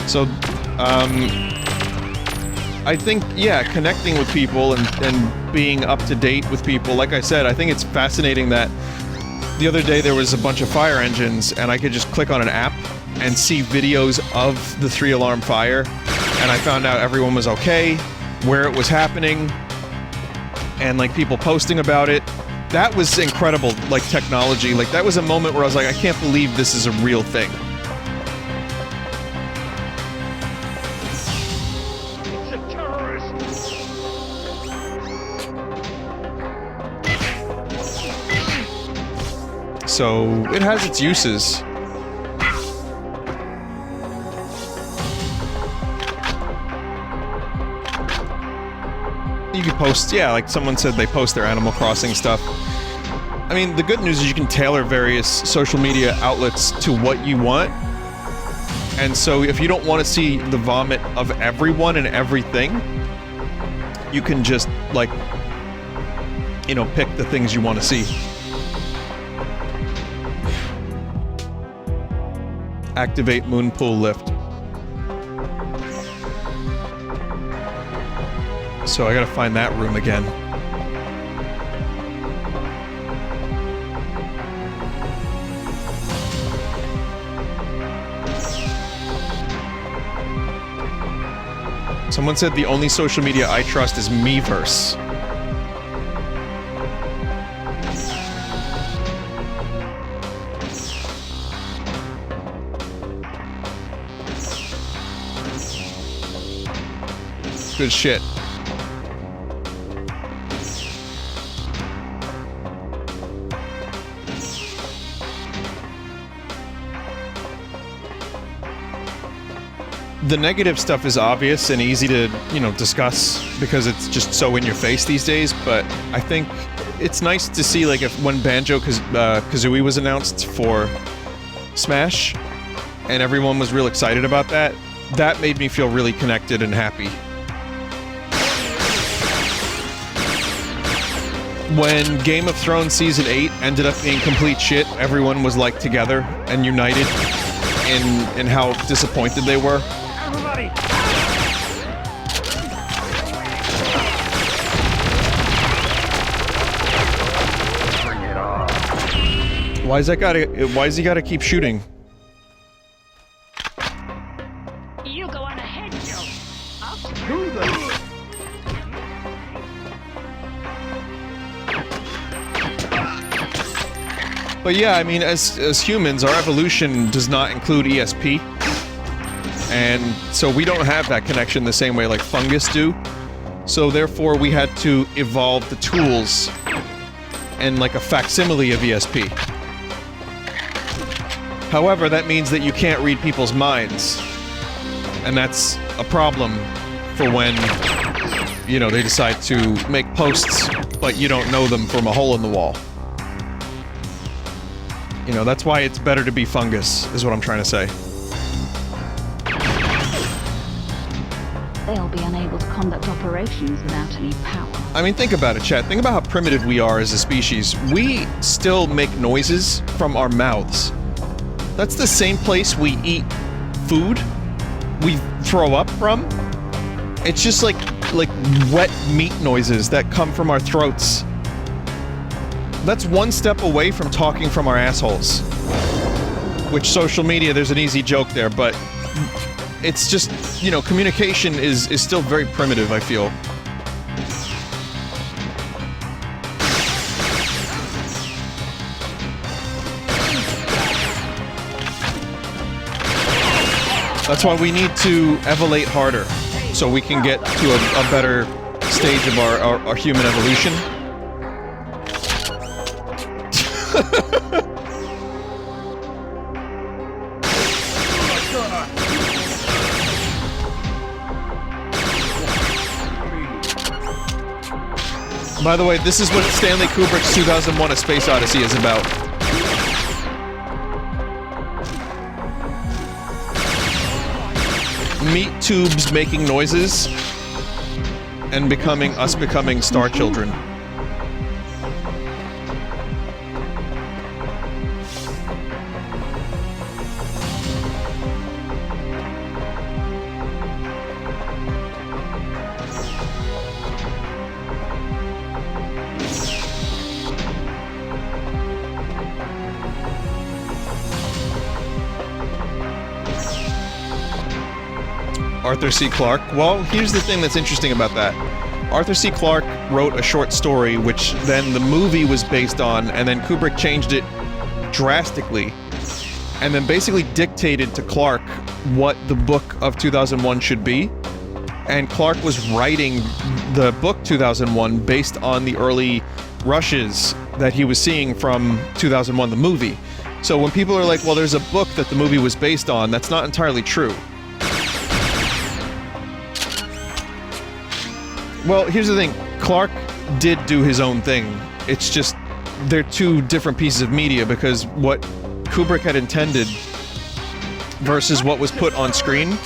So, I think, yeah, connecting with people and being up to date with people. Like I said, I think it's fascinating that the other day there was a bunch of fire engines and I could just click on an app and see videos of the 3-alarm fire, and I found out everyone was okay, where it was happening, and like people posting about it. That was incredible, like technology. Like that was a moment where I was like, I can't believe this is a real thing. It's a terrorist. So it has its uses. You could post, yeah, like someone said they post their Animal Crossing stuff. I mean, the good news is you can tailor various social media outlets to what you want. And so if you don't want to see the vomit of everyone and everything, you can just, like, you know, pick the things you want to see. Activate Moonpool Lift. So I gotta find that room again. Someone said the only social media I trust is Miiverse. Good shit. The negative stuff is obvious and easy to, you know, discuss because it's just so in your face these days, but I think it's nice to see, like, if when Banjo-Kazooie was announced for Smash and everyone was real excited about that, that made me feel really connected and happy. When Game of Thrones Season 8 ended up being complete shit, everyone was, like, together and united in how disappointed they were. Everybody! Bring it on. Why is he gotta keep shooting? You go on ahead, Joe. I'll Who the... But yeah, I mean, as humans, our evolution does not include ESP. And so we don't have that connection the same way like fungus do. So therefore we had to evolve the tools and like a facsimile of ESP. However, that means that you can't read people's minds. And that's a problem for when, you know, they decide to make posts, but you don't know them from a hole in the wall. You know, that's why it's better to be fungus, is what I'm trying to say. They'll be unable to conduct operations without any power. I mean, think about it, chat. Think about how primitive we are as a species. We still make noises from our mouths. That's the same place we eat food, we throw up from. It's just like wet meat noises that come from our throats. That's one step away from talking from our assholes. Which social media, there's an easy joke there, but it's just, you know, communication is still very primitive, I feel. That's why we need to evolate harder, so we can get to a better stage of our human evolution. By the way, this is what Stanley Kubrick's 2001: A Space Odyssey is about. Meat tubes making noises and us becoming star children. Arthur C. Clarke? Well, here's the thing that's interesting about that. Arthur C. Clarke wrote a short story, which then the movie was based on, and then Kubrick changed it drastically, and then basically dictated to Clarke what the book of 2001 should be. And Clarke was writing the book 2001 based on the early rushes that he was seeing from 2001, the movie. So when people are like, well, there's a book that the movie was based on, that's not entirely true. Well, here's the thing. Clarke did do his own thing. It's just, they're two different pieces of media, because what Kubrick had intended versus what was put on screen,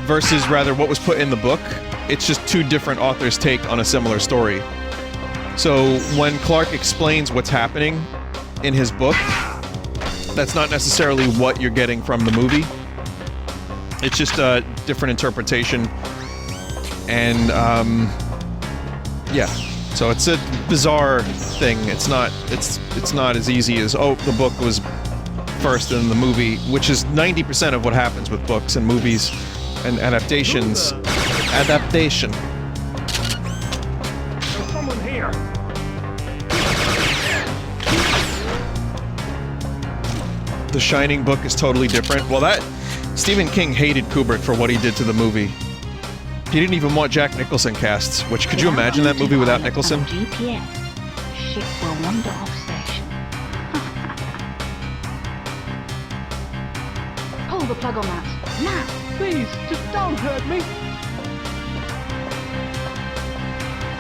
versus rather what was put in the book, it's just two different authors' take on a similar story. So when Clarke explains what's happening in his book, that's not necessarily what you're getting from the movie. It's just a different interpretation. And, yeah. So it's a bizarre thing. It's not as easy as, oh, the book was first in the movie, which is 90% of what happens with books and movies and adaptations. Adaptation. There's someone here. The Shining book is totally different. Well, Stephen King hated Kubrick for what he did to the movie. He didn't even want Jack Nicholson cast, which, could you imagine that movie without Nicholson? GPS. Ship will wander off station. Pull the plug on that. Now! Please, just don't hurt me.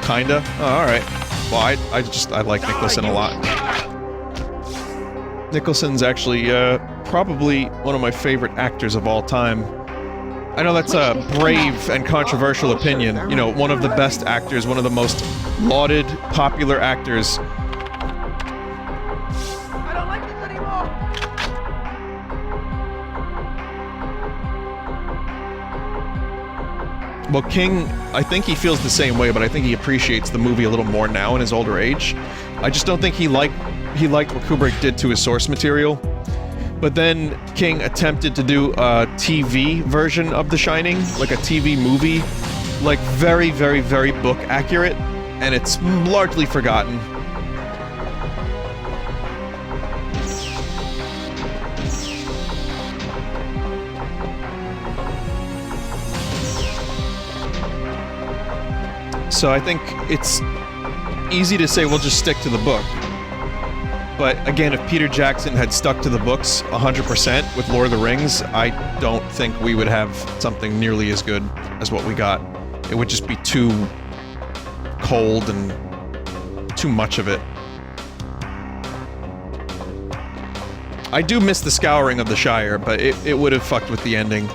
Kinda? Oh, alright. Well, I like Nicholson a lot. Nicholson's actually, probably one of my favorite actors of all time. I know that's a brave and controversial opinion. You know, one of the best actors, one of the most lauded, popular actors. I don't like this anymore. Well, King, I think he feels the same way, but I think he appreciates the movie a little more now in his older age. I just don't think he liked what Kubrick did to his source material. But then King attempted to do a TV version of The Shining, like a TV movie, like very, very, very book accurate, and it's largely forgotten. So I think it's easy to say, we'll just stick to the book. But again, if Peter Jackson had stuck to the books 100% with Lord of the Rings, I don't think we would have something nearly as good as what we got. It would just be too cold and too much of it. I do miss the scouring of the Shire, but it would have fucked with the ending.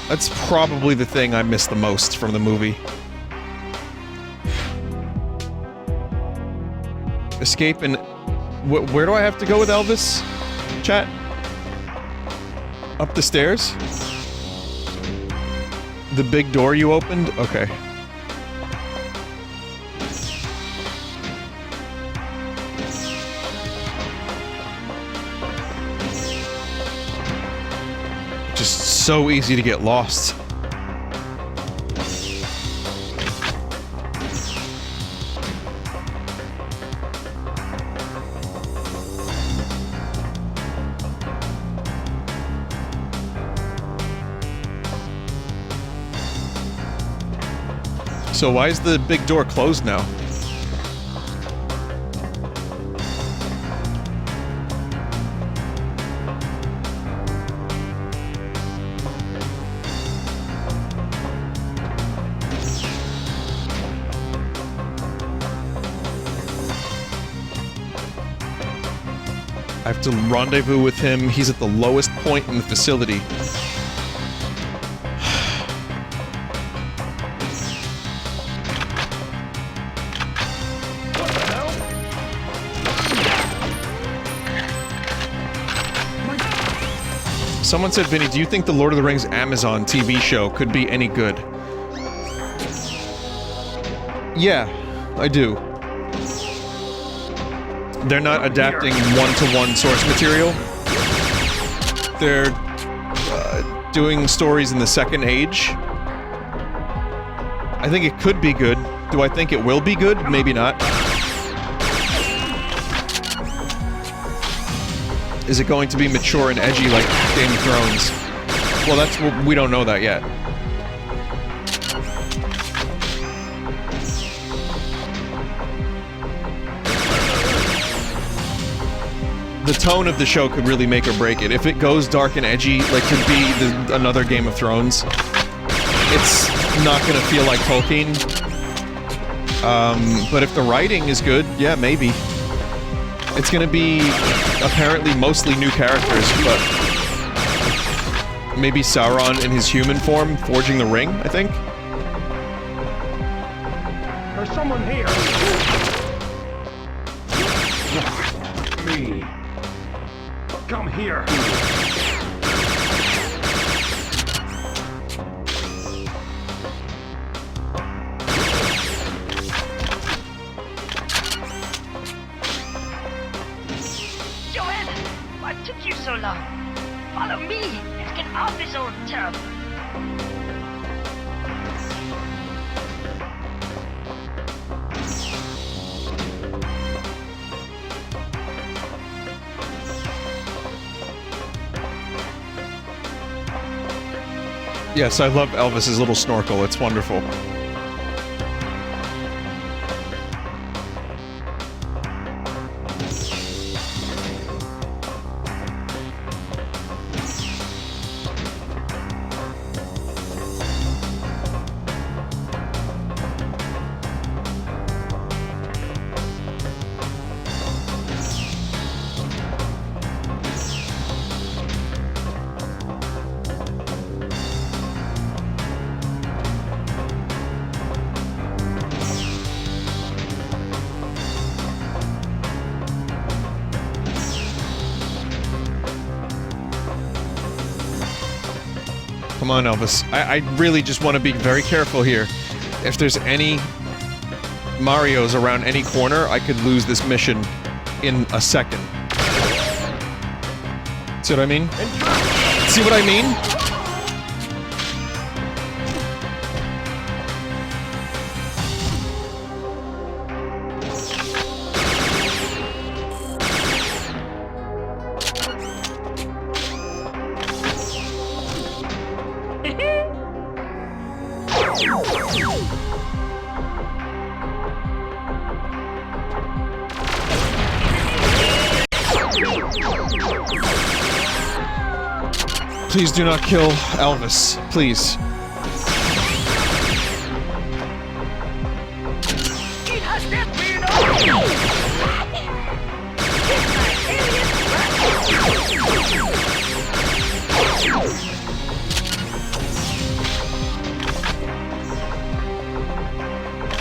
That's probably the thing I miss the most from the movie. Escape and... Where do I have to go with Elvis? Chat? Up the stairs? The big door you opened? Okay. Just so easy to get lost. So why is the big door closed now? I have to rendezvous with him. He's at the lowest point in the facility. Someone said, Vinny, do you think the Lord of the Rings Amazon TV show could be any good? Yeah, I do. They're not adapting one-to-one source material. They're doing stories in the second age. I think it could be good. Do I think it will be good? Maybe not. Is it going to be mature and edgy like Game of Thrones? Well, we don't know that yet. The tone of the show could really make or break it. If it goes dark and edgy, like could be another Game of Thrones, it's not gonna feel like Tolkien. But if the writing is good, yeah, maybe. It's gonna be apparently mostly new characters, but maybe Sauron in his human form forging the ring, I think? There's someone here. Me. Come here. Joanne, what took you so long? Follow me. Let's get off this old tub. Yes, I love Elvis's little snorkel. It's wonderful. Come on, Elvis. I really just want to be very careful here. If there's any Marios around any corner, I could lose this mission in a second. See what I mean? See what I mean? Please do not kill Elvis. Please.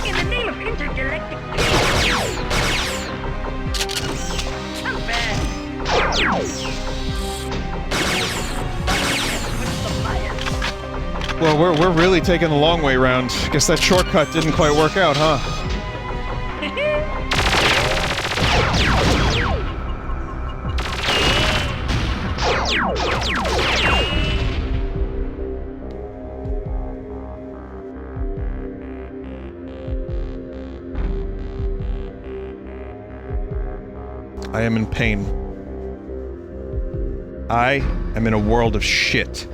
In the name of intergalactic I'm bad. Well, we're really taking the long way round. Guess that shortcut didn't quite work out, huh? I am in pain. I am in a world of shit.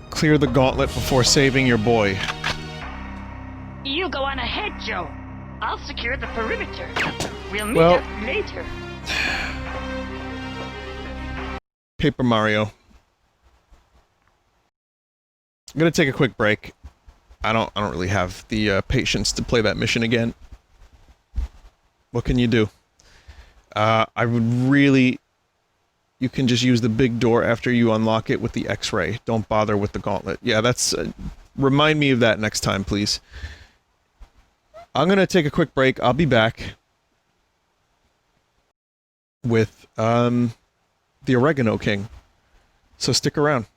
Clear the gauntlet before saving your boy. You go on ahead, Joe. I'll secure the perimeter. We'll meet Well- up later. Paper Mario. I'm gonna take a quick break. I don't really have the patience to play that mission again. What can you do? I would really... You can just use the big door after you unlock it with the X-ray. Don't bother with the gauntlet. Yeah, that's... remind me of that next time, please. I'm gonna take a quick break. I'll be back with, the Oregano King. So stick around.